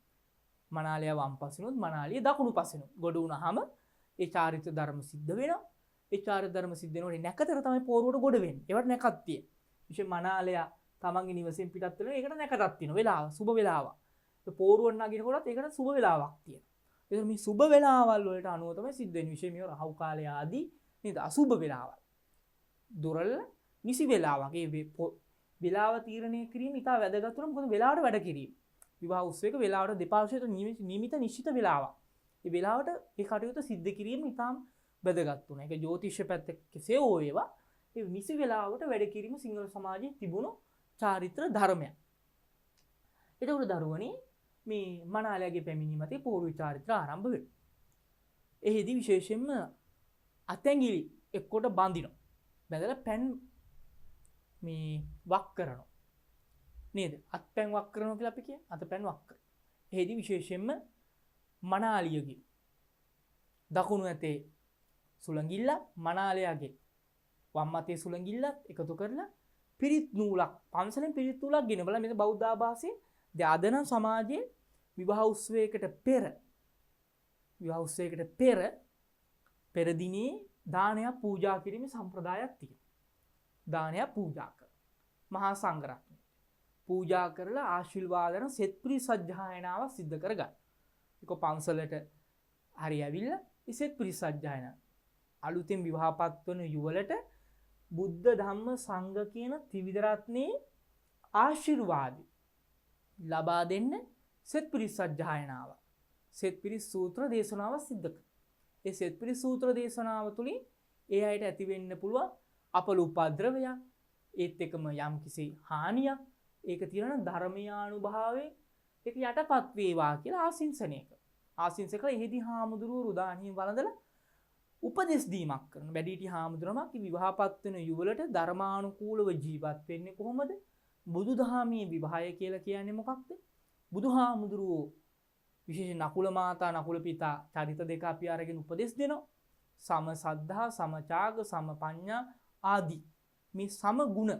මනාලයා වම් පසිනුත් මනාලිය දකුණු පසිනුත් ගොඩ වුණාම ඒ චාරිත්‍ර ධර්ම සිද්ධ වෙනවා. ඒ චාරිත්‍ර ධර්ම සිද්ධ වෙනකොට නැකතර තමයි පෝරුවට ගොඩ වෙන්නේ. ඒවට නැකත් තියෙන. විශේෂ මනාලයා තමන්ගේ නිවසෙන් පිටත් වෙනවා. ඒකට නැකතක් තියෙනවා. වෙලාව සුබ වෙලාවක්. පෝරුවන් නගිනකොටත් ඒකට සුබ වෙලාවක් තියෙනවා. ඒතර මේ සුබ වෙලාවල් වලට අනුව තමයි සිද්ධ වෙන්නේ. විශේෂයෙන් මේ රහව් කාලය ආදී නේද? අසුබ වෙලාවල්. දුරල නිසි වෙලාවක්. ඒ වෙලාව තීරණය කිරීම ඉතා වැදගත් වෙනවා. මොකද වෙලාවට වැඩ කිරීම. විවාහ උත්සවයක වෙලාවට දෙපාර්ශ්වයට නියමිත නිශ්චිත වෙලාවක්. ඒ වෙලාවට ඒ කටයුතු සිද්ධ කිරීම ඉතාම වැදගත් වුණා. ඒක ජ්‍යොතිෂ පැත්තේ කෙසේ හෝ ඒවා ඒ නිසි වෙලාවට වැඩ කිරීම සිංහල සමාජයේ තිබුණු චාරිත්‍ර ධර්මයක්. එතකොට දරුවනේ මේ මනාලයාගේ පැමිණීමතේ පෝරුවේ චාරිත්‍ර ආරම්භ වෙනවා. එහිදී විශේෂයෙන්ම අතැඟිලි එක්කොට බඳිනවා. බැඳලා පැන් මේ වක් කරනවා. නේද? අත්පැන් වක් කරනවා කියලා අපි කියන්නේ. අතපැන් වක් කරනවා. එහිදී විශේෂයෙන්ම මනාලියගේ දකුණු ඇතේ සුළඟිල්ල මනාලයාගේ වම් අතේ සුළඟිල්ලත් එකතු කරලා පිරිත් නූලක් පන්සලෙන් පිරිත් නූලක් ගෙනවලා මේක බෞද්ධ ආభాසයෙන් දැන් අද නම් සමාජයේ විවාහ උත්සවයකට පෙර දිනේ දානයක් පූජා කිරීමේ සම්ප්‍රදායක් තියෙනවා. දානයක් පූජා කර මහා සංඝරත්නය පූජා කරලා ආශිර්වාදන සෙත්ප්‍රි සජ්ජායනාව සිද්ධ කරගන්න. ඒක පන්සලට හරි ඇවිල්ලා ඒ සෙත්ප්‍රි සජ්ජායනාව අලුතෙන් විවාහපත් වන යුවලට බුද්ධ ධම්ම සංඝ කියන ත්‍රිවිධ රත්නයේ ආශිර්වාදය ලබා දෙන්න සෙත්පිරිස් සජ්ජායනාව සෙත්පිරිස් සූත්‍ර දේශනාව සිද්ධ කරනවා. ඒ සෙත්පිරිස් සූත්‍ර දේශනාව තුලින් ඒ අයට ඇති වෙන්න පුළුවන් අපල උපද්‍රවය ඒත් එකම යම් කිසි හානියක් ඒක තියෙන ධර්මයානුභාවයෙන් ඒක යටපත් වේවා කියලා ආශිංසනය කරනවා. ආශිංසක එහිදී හාමුදුරුවෝ රුදානියෙන් වළඳලා උපදෙස් දීමක් කරනවා. වැඩිහිටි හාමුදුරුවමක් විවාහපත් වෙන යුවලට ධර්මානුකූලව ජීවත් වෙන්නේ කොහොමද? බුදුදහමේ විවාහය කියලා කියන්නේ මොකක්ද? බුදුහාමුදුරුවෝ විශේෂ නකුල මාතා නකුල පිතා චරිත දෙක අපි අරගෙන උපදෙස් දෙනවා. සම සද්ධා, සම ත්‍යාග, සම පඤ්ඤා ආදී මේ සම ගුණ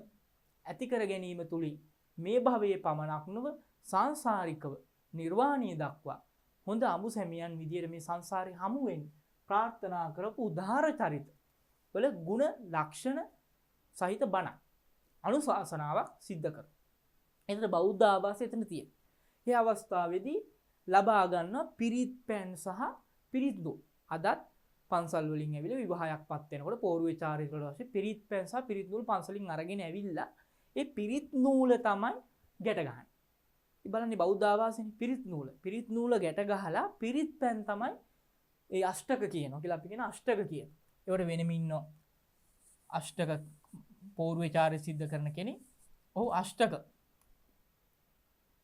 ඇති කර ගැනීම තුලින් මේ භවයේ පමණක් නොව සංසාරිකව නිර්වාණය දක්වා හොඳ අමු සැමියන් විදියට මේ සංසාරේ හමු වෙන්නේ ප්‍රාර්ථනා කරපු උදාාර චරිත වල ගුණ ලක්ෂණ සහිත බණ අනුශාසනාවක් සිද්ධ කරනවා. එතන බෞද්ධ ආభాසය එතන තියෙනවා. මේ අවස්ථාවේදී ලබා ගන්න පිරිත් පෑන් සහ පිරිත් නූල්. අදත් පන්සල් වලින් ඇවිල්ලා විවාහයක්පත් වෙනකොට පෝරුවේ චාරිත්‍ර වල වශයෙන් පිරිත් පෑන් සහ පිරිත් නූල් පන්සලින් අරගෙන ඇවිල්ලා ඒ පිරිත් නූල තමයි ගැට ගහන්නේ. ඉතින් බලන්න බෞද්ධ ආభాසනේ පිරිත් නූල. පිරිත් නූල ගැට ගහලා පිරිත් පෑන් තමයි ඒ අෂ්ටක කියනවා කියලා අපි කියන අෂ්ටක කියන. ඒවට වෙනම ඉන්නෝ අෂ්ටක පෝරුවේ චාරිත්‍ර සිද්ධ කරන කෙනෙක්. ඔහු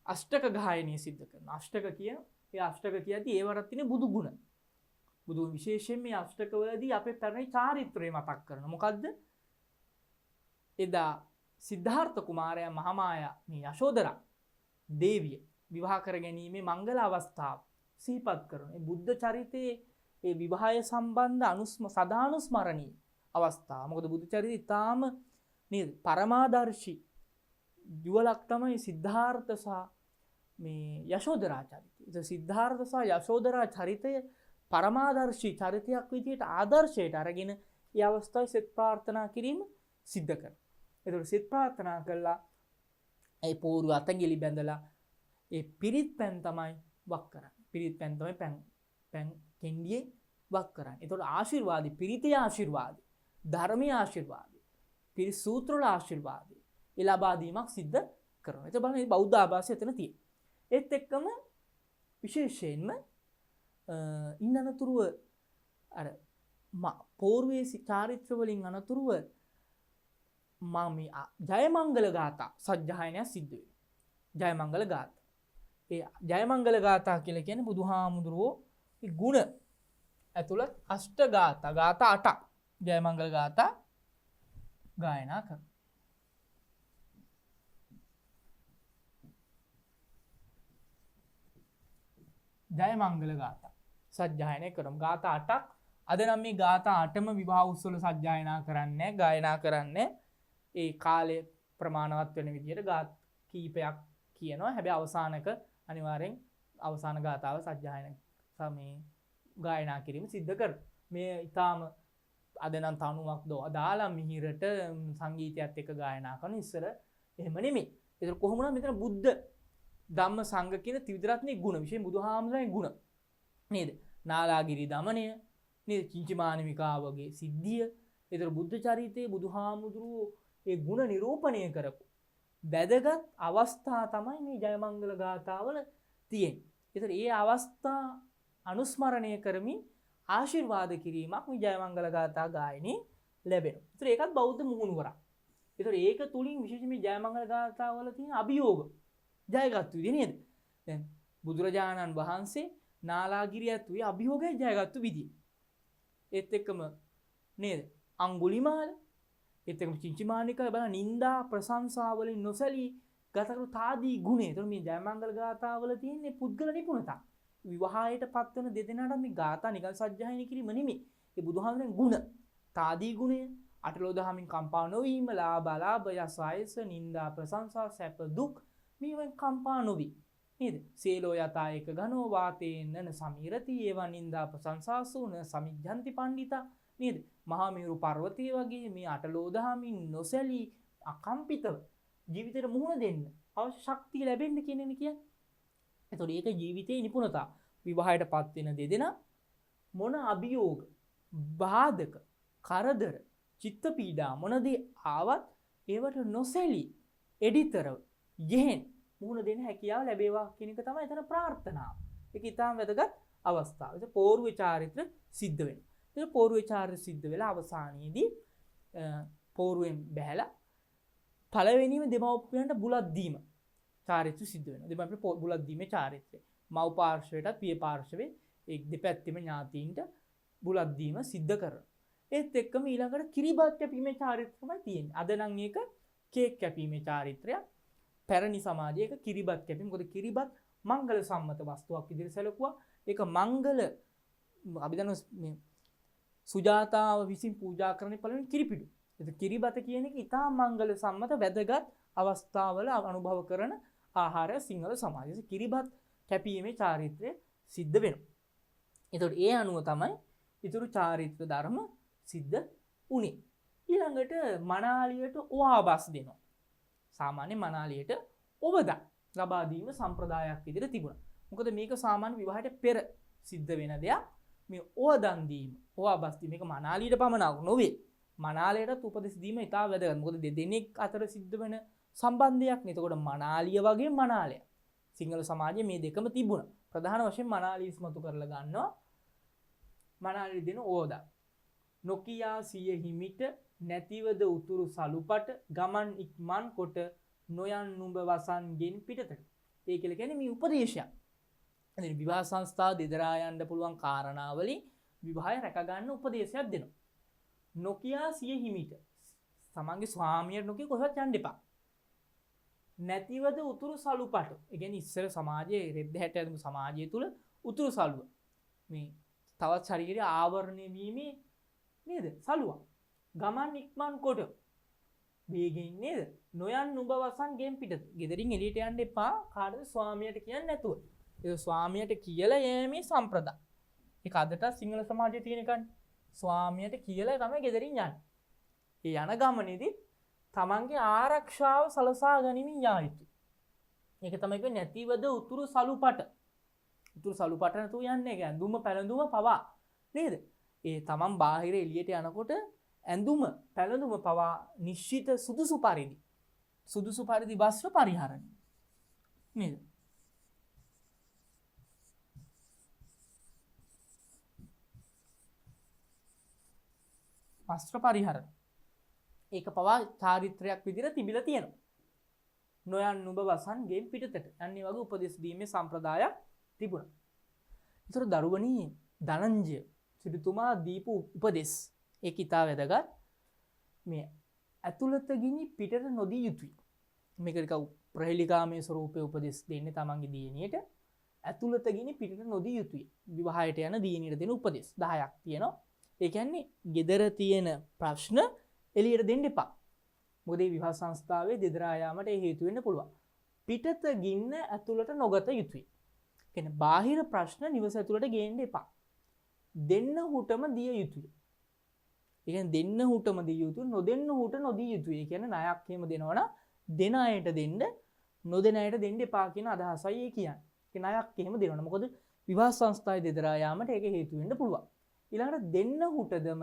අෂ්ටක ගායනය සිද්ධ කරනවා. අෂ්ටක කියන ඒ අෂ්ටක කියද්දී ඒවරත් තියෙන බුදු ගුණ. බුදුන් විශේෂයෙන් මේ අෂ්ටකවලදී අපේ පැරණි චාරිත්‍රය මතක් කරනවා. මොකද්ද? එදා සිද්ධාර්ථ කුමාරයා මහාමායා මේ යශෝදරා දේවිය විවාහ කර ගැනීමේ මංගල අවස්ථාව සිහිපත් කරන. මේ බුද්ධ චරිතයේ ඒ විවාහය සම්බන්ධ සදානුස්මරණීය අවස්ථාව. මොකද බුද්ධ චරිතය ඊටාම නේද පරමාදර්ශී යුවලක් තමයි සිද්ධාර්ථ සහ මේ යශෝදරා චරිතය. ඒ සිද්ධාර්ථ සහ යශෝදරා චරිතය පරමාදර්ශී චරිතයක් විදිහට ආදර්ශයට අරගෙන ඒ අවස්ථාවේ සෙත් ප්‍රාර්ථනා කිරීම සිද්ධ කරනවා. ඒතකොට සෙත් ප්‍රාර්ථනා කළා ඒ පෝරු අතංගිලි බැඳලා ඒ පිරිත් පැන් තමයි වක් කරන්නේ. පිරිත් පැන් තමයි පැන් කෙන්ඩියේ වක් කරන්නේ. ඒතකොට ආශිර්වාදි පිරිතේ ආශිර්වාදි ධර්මයේ ආශිර්වාදි පිරිත් සූත්‍රවල ආශිර්වාදි ඒ ලබා දීමක් සිද්ධ කරනවා. ඒක බලන්න මේ බෞද්ධ ආభాසය එතන තියෙනවා. ඒත් එක්කම විශේෂයෙන්ම ඉන්න අනතුරුව අර පෝර්වේ චාරිත්‍ර වලින් අනතුරුව මේ ජයමංගල ගාථා සජ්ජායනය සිද්ධ වෙනවා. ජයමංගල ගාථා. ඒ ජයමංගල ගාථා කියලා කියන්නේ බුදුහාමුදුරුවෝ ඒ ගුණ ඇතුළත් අෂ්ට ගාථා 8ක් ජයමංගල ගාථා ගායනා කරනවා. ජයමංගල ගාථා සජ්ජායනය කරමු. ගාථා 8ක්. අද නම් මේ ගාථා 8ම විවාහ උත්සවවල සජ්ජායනා කරන්නේ ගායනා කරන්නේ ඒ කාලය ප්‍රමාණවත් වෙන විදිහට ගාථා කීපයක් කියනවා. හැබැයි අවසානක අනිවාර්යෙන් අවසාන ගාථාව සජ්ජායන සමේ ගායනා කිරීම සිද්ධ කරනවා. මේ ඊටාම අද නම් තනුවක් දාලා මිහිරට සංගීතයත් එක්ක ගායනා කරන ඉස්සර එහෙම නෙමෙයි. ඒතර කොහොම නම් මෙතන බුද්ධ ධම්ම සංඝ කියන ත්‍රිවිධ රත්නයේ ගුණ විශේෂ බුදුහාමුදුරන්ගේ ගුණ නේද? නාලාගිරි දමනය නේද? චිංචිමානමිකාවගේ සිද්ධිය. ඒතර බුද්ධ චරිතයේ බුදුහාමුදුරුවෝ ඒ ගුණ නිරූපණය කරපු වැදගත් අවස්ථා තමයි මේ ජයමංගල ගාථාවල තියෙන්නේ. ඒතර ඒ අවස්ථා අනුස්මරණය කරමින් ආශිර්වාද කිරීමක් මේ ජයමංගල ගාථා ගායනයේ ලැබෙනවා. ඒතර ඒකත් බෞද්ධ මුහුණුවරක්. ඒතර ඒක තුලින් විශේෂයෙන් මේ ජයමංගල ගාථාවල තියෙන අභියෝග ජයගත් විදිහ නේද? දැන් බුදුරජාණන් වහන්සේ නාලාගිරිය ඇතුලේ අභියෝගය ජයගත්තු විදිය. ඒත් එක්කම නේද? අඟුලිමාල ඒත් එක්කම චිංචිමානිකා බලන නිന്ദා ප්‍රශංසා වලින් නොසලී ගතකරු තාදී ගුණය. ඒතර මේ ජයමංගල ගාථාවල තියෙන්නේ පුද්ගල නිපුණතා. විවාහයට පත්වන දෙදෙනාට මේ ගාථා නිකන් සජ්ජායනය කිරීම නෙමෙයි. ඒ බුදුහාමරෙන් ගුණ තාදී ගුණය අටලෝ දහමින් කම්පා නොවීම ලාභ අලාභ යස ආයස නිന്ദා ප්‍රශංසා සැප දුක් මේවෙන් කම්පා නොවි නේද? සේලෝ යතා එක ගනෝ වාතේනන සමීරති ඒවා නිന്ദා ප්‍රශංසාසුන සමිජ්ජන්ති පණ්ඩිතා නේද? මහා මේරු පර්වතය වගේ මේ අටලෝ දහමින් නොසැලී අකම්පිතව ජීවිතේට මුහුණ දෙන්න අවශ්‍ය ශක්තිය ලැබෙන්න කියන එක කියන්නේ. එතකොට ඒක ජීවිතයේ නිපුණතා. විවාහයට පත් වෙන දෙදෙනා මොන අභියෝග, බාධක, කරදර, චිත්ත පීඩා මොනදී ආවත් ඒවට නොසැලී එඩිතරව යෙහෙන් මුහුණ දෙන්න හැකියාව ලැබේවා කියන එක තමයි එතන ප්‍රාර්ථනාව. ඒක ඊටාම වැදගත් අවස්ථාව. ඒක පෝර්ව චාරිත්‍ර සිද්ධ වෙනවා. ඒක පෝර්ව චාරිත්‍ර සිද්ධ වෙලා අවසානයේදී පෝර්වෙන් බැහැලා පළවෙනිම දෙමව්පියන්ට බුලත් දීම චාරිත්‍ර සිද්ධ වෙනවා. දෙමව්පිය බුලත් දීමේ චාරිත්‍රය. මව් පාර්ශවයට පිය පාර්ශවේ ඒ දෙපැත්තෙම ඥාතීන්ට බුලත් දීම සිද්ධ කරනවා. ඒත් එක්කම ඊළඟට කිරිබත් කැපීමේ චාරිත්‍රයයි තියෙන්නේ. අද නම් ඒක කේක් කැපීමේ චාරිත්‍රයක්. පැරණි සමාජයක කිරිබත් කැපීම. මොකද කිරිබත් මංගල සම්මත වස්තුවක් විදිහට සැලකුවා. ඒක මංගල අපි දන්න මේ සුජාතාව විසින් පූජා කරන පළවෙනි කිරිපිඩු. ඒක කිරිබත කියන එක ඉතා මංගල සම්මත වැදගත් අවස්ථාවල අනුභව කරන ආහාරය සිංහල සමාජයේ කිරිබත් කැපීමේ චාරිත්‍රය සිද්ධ වෙනවා. ඒතකොට ඒ අනුව තමයි ඊතුරු චාරිත්‍ර ධර්ම සිද්ධ වුණේ. ඊළඟට මනාලියට ඔවාබස් දෙනවා. සාමාන්‍ය මනාලියට ඔබදා ලබා දීම සම්ප්‍රදායක් විදිහට තිබුණා. මොකද මේක සාමාන්‍ය විවාහයට පෙර සිද්ධ වෙන දෙයක්. මේ ඔවදන් දීම, ඔවාබස් දීම මේක මනාලියට පමණක් නොවේ. මනාලයට උපදෙස් දීම ඉතා වැදගත්. මොකද දෙදෙනෙක් අතර සිද්ධ වෙන සම්බන්ධයක් නේ. එතකොට මනාලිය වගේ මනාලය. සිංහල සමාජයේ මේ දෙකම තිබුණා. ප්‍රධාන වශයෙන් මනාලිය ඉස්මතු කරලා ගන්නවා. මනාලිය දෙන ඕදා. නොකියා සිය හිමිට නැතිවද උතුරු සලුපට ගමන් ඉක්මන් කොට නොයන් නුඹ වසන්ගෙන් පිටතට. ඒ කියලා කියන්නේ මේ උපදේශයක්. ඉතින් විවාහ සංස්ථා දෙදරා යන්න පුළුවන් කාරණාවලින් විවාහය රැක ගන්න උපදේශයක් දෙනවා. නොකියා සිය හිමිට තමන්ගේ ස්වාමියාට නොකිය කොහෙවත් යන්න එපා. නැතිවද උතුරු සලුපට. ඒ කියන්නේ ඉස්සර සමාජයේ රෙද්ද හැට ඇඳුම් සමාජය තුල උතුරු සලුව මේ තවත් ශරීරය ආවරණය වීමේ නේද? සලුවක්. ගමන් ඉක්මන් කොට වේගෙන් නේද? නොයන් නුඹ වසන් ගෙන් පිටත. ගෙදරින් එළියට යන්න එපා. කාටද? ස්වාමියාට කියන්නේ නැතුව. ඒක ස්වාමියාට කියලා යෑමේ සම්ප්‍රදාය. ඒක අදට සිංහල සමාජයේ තියෙන එකනේ. ස්වාමියාට කියලා තමයි ගෙදරින් යන්නේ. ඒ යන ගමනේදී තමන්ගේ ආරක්ෂාව සලසා ගනිමින් යා යුතුයි. ඒක තමයි කියන්නේ නැතිවද උතුරු සලුපට. උතුරු සලුපට නැතුව යන්නේ ඒක ඇඳුම පැළඳුම පවා නේද? ඒ තමන් බාහිර එළියට යනකොට ඇඳුම පැළඳුම පවා නිශ්චිත සුදුසු පරිදි වස්ත්‍ර පරිහරණය නේද? වස්ත්‍ර පරිහරණය ඒක පවා චාරිත්‍රයක් විදිහට තිබිලා තියෙනවා. නොයන් නුඹ වසන් ගෙන් පිටතට. අන්න ඒ වගේ උපදෙස් දීමේ සම්ප්‍රදායක් තිබුණා. ඒතර දරුවනි ධනංජය සිටුතුමා දීපු උපදෙස් ඒක ඉතා වැදගත්. මේ ඇතුළත ගිනි පිටට නොදී යුතුයි. මේක නිකන් ප්‍රහෙලිකාමේ ස්වරූපයේ උපදෙස් දෙන්නේ තමන්ගේ දියණියට. ඇතුළත ගිනි පිටට නොදී යුතුයි. විවාහයට යන දියණියට දෙන උපදෙස් 10ක් තියෙනවා. ඒ කියන්නේ gedara තියෙන ප්‍රශ්න එළියට දෙන්න එපා. මොකද මේ විවාහ සංස්ථාවේ දෙදරා යාමට හේතු වෙන්න පුළුවන්. පිටත ගින්න ඇතුළට නොගත යුතුයි. කියන්නේ බාහිර ප්‍රශ්න නිවස ඇතුළට ගේන්න එපා. දෙන්නහුටම දිය යුතුයි. ඒ කියන්නේ දෙන්නහුටම දිය යුතුයි, නොදෙන්නහුට නොදිය යුතුයි. ඒ කියන්නේ ණයක් එහෙම දෙනවනම් දෙන අයට දෙන්න, නොදෙන අයට දෙන්න එපා කියන අදහසයි ඒ කියන්නේ. ඒ ණයක් එහෙම දෙනවනම් මොකද විවාහ සංස්ථාවේ දෙදරා යාමට ඒක හේතු වෙන්න පුළුවන්. ඊළඟට දෙන්නහුටදම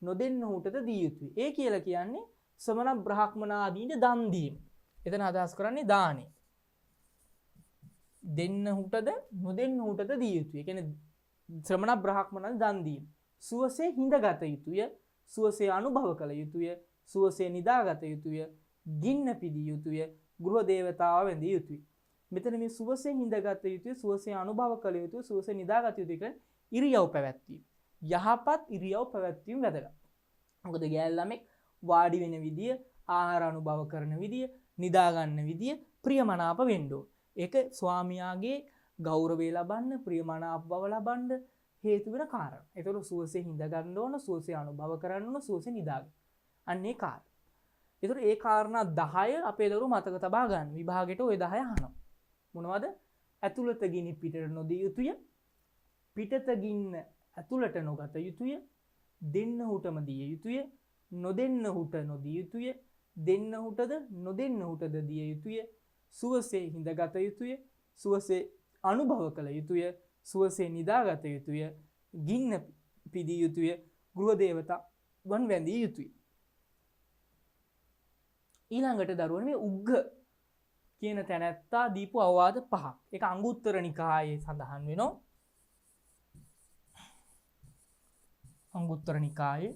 නොදෙන්නහුටද දිය යුතුයි. ඒ කියලා කියන්නේ සමන බ්‍රහ්මනාදීන්ට දන් දීම. එතන අදහස් කරන්නේ දානෙ. දෙන්නහුටද නොදෙන්නහුටද දිය යුතුයි. ඒ කියන්නේ ශ්‍රමණ බ්‍රහ්මනාදී දන් දීම. සුවසේ හිඳගත යුතුය, සුවසේ අනුභව කළ යුතුය, සුවසේ නිදාගත යුතුය, ගින්න පිදිය යුතුය, ගෘහ දේවතාව වැඳිය යුතුය. මෙතන මේ සුවසේ හිඳගත යුතුය, සුවසේ අනුභව කළ යුතුය, සුවසේ නිදාගත යුතුය කියන ඉරියව් පැවැත්වීම. යහපත් ඉරියව් පැවැත්වීම වැදගත්. මොකද ගෑල් ළමෙක් වාඩි වෙන විදිය, ආහාර අනුභව කරන විදිය, නිදා ගන්න විදිය ප්‍රියමනාප වෙන්න ඕන. ඒක ස්වාමියාගේ ගෞරවය ලබන්න, ප්‍රියමනාප බව ලබන්න හේතු වෙන කාරණා. ඒතකොට සුවසේ හිඳ ගන්න ඕන, සුවසේ අනුභව කරන්න ඕන, සුවසේ නිදා ගන්න. අන්න ඒ කාරණා. ඒතකොට ඒ කාරණා 10 අපේ දරුවෝ මතක තබා ගන්න. විභාගෙට ওই 10 අහනවා. මොනවද? ඇතුළත ගිනි පිටට නොදිය යුතුය. පිටත ගින්න ඇතුළට නොගත යුතුය. දෙන්නහුටම දිය යුතුය. නොදෙන්නහුට නොදිය යුතුය. දෙන්නහුටද නොදෙන්නහුටද දිය යුතුය. සුවසේ හිඳගත යුතුය. සුවසේ අනුභව කළ යුතුය. සුවසේ නිදාගත යුතුය. ගින්න පිදිය යුතුය. ගෘහ දේවතාවන් වැඳිය යුතුය. ඊළඟට දරුවනේ මේ උග්ග කියන තැනැත්තා දීපු අවවාද 5ක්. ඒක අංගුත්තර නිකායේ සඳහන් වෙනවා. අංගුත්තර නිකායේ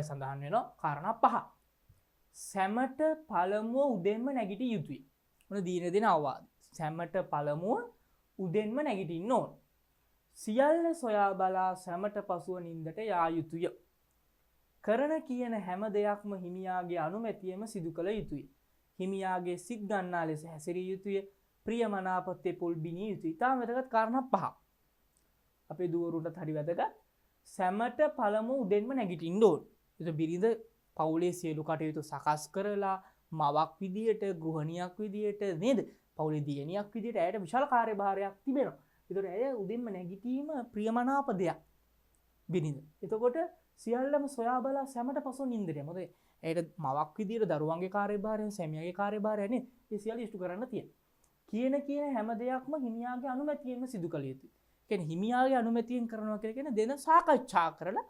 සඳහන් වෙනවා කාරණා 5. සැමට පළමුව උදෙන්ම නැගිටිය යුතුයි. මොන දීන දෙන අවවාද. සැමට පළමුව උදෙන්ම නැගිටින්න ඕන. සියල්ල සොයා බලා සැමට පසුව නින්දට යා යුතුය. කරන කියන හැම දෙයක්ම හිමියාගේ අනුමැතියම සිදු කළ යුතුය. හිමියාගේ සිත් ගන්නා ලෙස හැසිරිය යුතුය. ප්‍රියමනාප තෙපොල් බිනිය යුතුය. ඊටම වැදගත් කාරණා 5. අපේ දුවරුන්ටත් හරි වැදගත්. සැමට පළමුව උදෙන්ම නැගිටින්න ඕන. ඒක බිරිඳ පවුලේ සියලු කටයුතු සකස් කරලා මවක් විදියට, ගෘහණියක් විදියට නේද? පවුලේ දියණියක් විදියට ඇයට විශාල කාර්යභාරයක් තිබෙනවා. ඒතකොට ඇය උදෙන්ම නැගිටීම ප්‍රියමනාප දෙයක්. බිරිඳ. එතකොට සියල්ලම සොයා බලා සැමට පසු නින්දට යනවා. මොකද ඇයට මවක් විදියට දරුවන්ගේ කාර්යභාරය, සැමියාගේ කාර්යභාරය නේ ඒ සියල්ල ඉෂ්ට කරන්න තියෙනවා. කියන හැම දෙයක්ම හිමියාගේ අනුමැතියෙන්ම සිදු කළ යුතුයි. කියන්නේ හිමියාගේ අනුමැතියෙන් කරනවා කියලා කියන්නේ දෙන සාකච්ඡා කරලා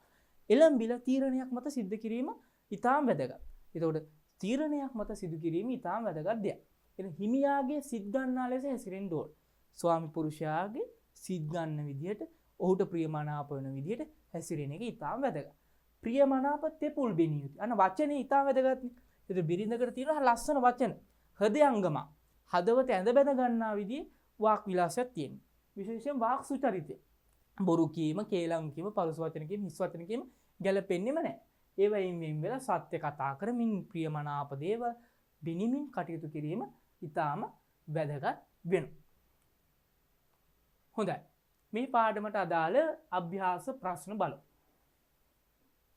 එළඹිලා තීරණයක් මත සිද්ධ කිරීම ඉතාම වැදගත්. ඒතකොට තීරණයක් මත සිදු කිරීම ඉතාම වැදගත් දෙයක්. එන හිමියාගේ සිත් ගන්නා ලෙස හැසිරෙන්න ඕන. ස්වාමි පුරුෂයාගේ සිත් ගන්න විදියට, ඔහුට ප්‍රියමනාප වෙන විදියට හැසිරෙන එක ඉතාම වැදගත්. ප්‍රියමනාප තෙපුල් බිනිය යුතුයි. අන්න වචනේ ඉතාම වැදගත්නේ. ඒක බිරිඳකට තියෙන ලස්සන වචන. හෘදයාංගම. හදවත ඇඳ බැඳ ගන්නා විදිහේ වාක් විලාසයක් තියෙනවා. විශේෂයෙන් වාක් සුචරිතය. බොරු කීම, කේලම් කීම, පරුස වචන කීම, හිස් වචන කීම ගැලපෙන්නේම නැහැ. ඒ වයින් වෙන් වෙලා සත්‍ය කතා කරමින් ප්‍රියමනාප දේවල් බිනිමින් කටයුතු කිරීම ඊටාම වැදගත් වෙනවා. හොඳයි. මේ පාඩමට අදාළ අභ්‍යාස ප්‍රශ්න බලමු.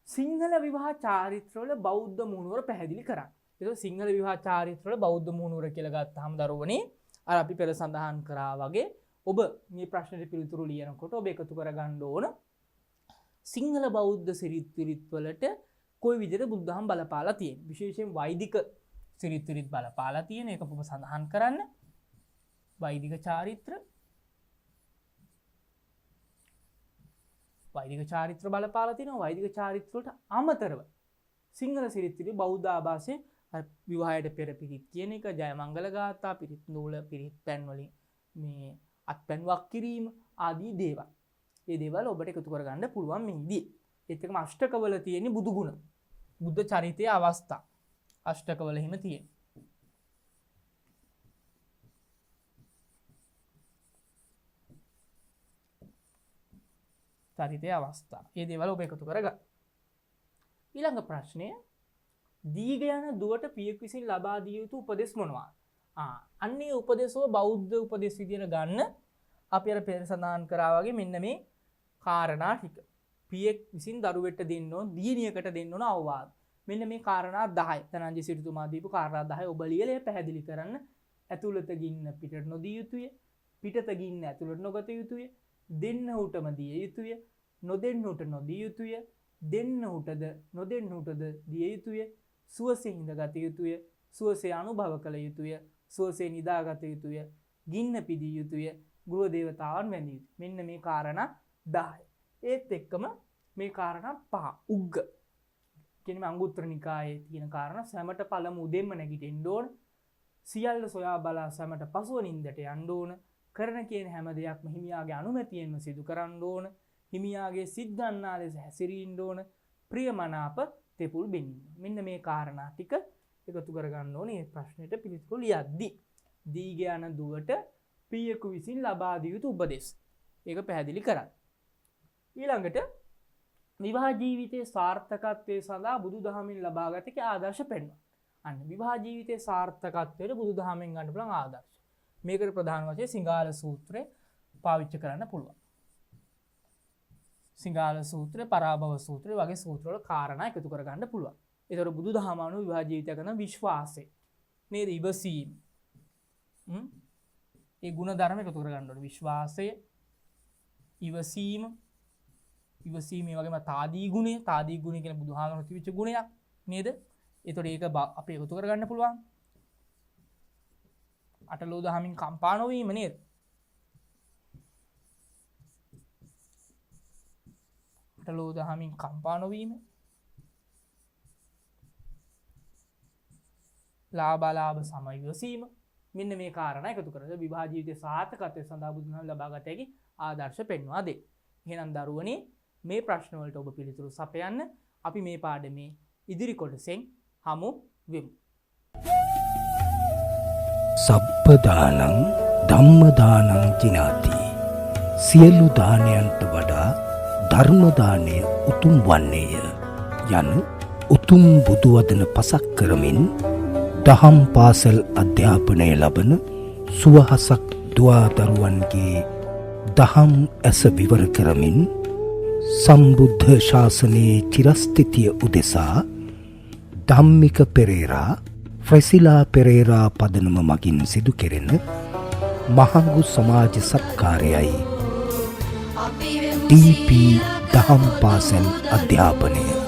සිංහල විවාහ චාරිත්‍රවල බෞද්ධ මුහුණුවර පැහැදිලි කරන්න. ඒක සිංහල විවාහ චාරිත්‍රවල බෞද්ධ මුහුණුවර කියලා ගත්තාම දරුවනේ අර අපි පෙර සඳහන් කරා වගේ ඔබ මේ ප්‍රශ්නෙට පිළිතුරු ලියනකොට ඔබ එකතු කරගන්න ඕන සිංහල බෞද්ධ සිරිත් විරිත් වලට කොයි විදිහට බුදුදහම බලපාලා තියෙන්නේ. විශේෂයෙන් වෛදික සිරිත් විරිත් බලපාලා තියෙන එක ඔබ සඳහන් කරන්න. වෛදික චාරිත්‍ර බලපාලා තියෙනවා. වෛදික චාරිත්‍ර වලට අමතරව සිංහල සිරිත් විරිත් බෞද්ධ ආభాසයේ විවාහයට පෙර පිරිත් කියන එක, ජයමංගල ගාථා, පිරිත් නූල, පිරිත් පැන් වලින් මේ අත්පැන් වක් කිරීම ආදී දේවල්. මේ දේවල් ඔබට එකතු කරගන්න පුළුවන් මේදී. ඒත් එකම අෂ්ටකවල තියෙන බුදු ගුණ. බුද්ධ චරිතයේ අවස්ථා අෂ්ටකවල හිම තියෙන. චරිතයේ අවස්ථා. මේ දේවල් ඔබ එකතු කරගන්න. ඊළඟ ප්‍රශ්නය දීග යන දුවට පියෙක් විසින් ලබා දිය යුතු උපදෙස් මොනවාද? අන්නේ උපදේශව බෞද්ධ උපදේශ විදියට ගන්න අපි අර පෙර සඳහන් කරා වගේ මෙන්න මේ කාරණා ටික. පියෙක් විසින් දරුවෙට දෙන්න ඕන, දියණියකට දෙන්න ඕන අවවාද. මෙන්න මේ කාරණා 10. ධනංජය සිටුතුමා දීපු කාරණා 10 ඔබ ලියලා පැහැදිලි කරන්න. ඇතුළත ගින්න පිටට නොදිය යුතුය. පිටත ගින්න ඇතුළට නොගත යුතුය. දෙන්නහුටම දිය යුතුය. නොදෙන්නහුට නොදිය යුතුය. දෙන්නහුටද නොදෙන්නහුටද දිය යුතුය. සුවසේ ඉඳගත යුතුය. සුවසේ අනුභව කළ යුතුය. සුවසේ නිදාගත යුතුය. ගින්න පිදිය යුතුය. ගෘහ දේවතාවන් වැඳිය යුතුය. මෙන්න මේ කාරණා 10. ඒත් එක්කම මේ කාරණා 5 උග්ග කියන්නේ අංගුත්තර නිකායේ තියෙන කාරණා සැමට පළමු උදෙන්ම නැගිටින්න ඕන. සියල්ල සොයා බලා සැමට පසුව නින්දට යන්න ඕන. කරන කියන හැම දෙයක්ම හිමියාගේ අනුමැතියෙන්ම සිදු කරන්න ඕන. හිමියාගේ සිද්ධාන්නා ලෙස හැසිරෙන්න ඕන. ප්‍රියමනාප තෙපුල් බෙනින්න. මෙන්න මේ කාරණා ටික එකතු කරගන්න ඕනේ මේ ප්‍රශ්නෙට පිළිතුරු ලියද්දී. දීග යන දුවට පියෙකු විසින් ලබා දිය යුතු උපදෙස්. ඒක පැහැදිලි කරන්න. ඊළඟට විවාහ ජීවිතයේ සාර්ථකත්වයේ සඳහා බුදුදහමින් ලබාගත හැකි ආදර්ශ පෙන්වන්න. අන්න විවාහ ජීවිතයේ සාර්ථකත්වයට බුදුදහමෙන් ගන්න පුළුවන් ආදර්ශ. මේකට ප්‍රධාන වශයෙන් සිංහාල සූත්‍රය පාවිච්චි කරන්න පුළුවන්. සිංහාල සූත්‍රය, පරාභව සූත්‍රය වගේ සූත්‍රවල කාරණා එකතු කරගන්න පුළුවන්. ඒතර බුදුදහම අනුව විවාහ ජීවිතය කරන විශ්වාසය නේද? ඉවසීම. ඒ ගුණ ධර්ම එකතු කරගන්න ඕනේ. විශ්වාසය, ඉවසීම, ඉවසීමේ වගේම තාදී ගුණය. තාදී ගුණය කියන බුදුහාමර තිබිච්ච ගුණයක් නේද? ඒතකොට ඒක අපි එකතු කරගන්න පුළුවන්. අටලෝ දහමින් කම්පා නොවීම නේද? අටලෝ දහමින් කම්පා නොවීම. ලාභාලාභ සම ඉවසීම. මෙන්න මේ කාරණා එකතු කරලා විවාහ ජීවිතයේ සාර්ථකත්වය සඳහා බුදුදහම ලබාගත හැකි ආදර්ශ පෙන්වා දෙයි. එහෙනම් දරුවනේ මේ ප්‍රශ්න වලට ඔබ පිළිතුරු සපයන්න අපි මේ පාඩමේ ඉදිරි කොටසෙන් හමු වෙමු. සබ්බදානං ධම්මදානං ජිනාති. සියලු දානයන්ට වඩා ධර්ම දානය උතුම් වන්නේය යන උතුම් බුදු වදන පසක් කරමින් දහම් පාසල් අධ්‍යාපනය ලබන සුවහසක් දුවා දරුවන්ගේ දහම් ඇස විවර කරමින් සම්බුද්ධ ශාසනයේ චිරස්ථිතිය උදෙසා ධම්මික පෙරේරා, ෆ්‍රැසිලා පෙරේරා පදනම මගින් සිදු කෙරෙන මහඟු සමාජ සත්කාරයයි TP දහම් පාසල් අධ්‍යාපනය.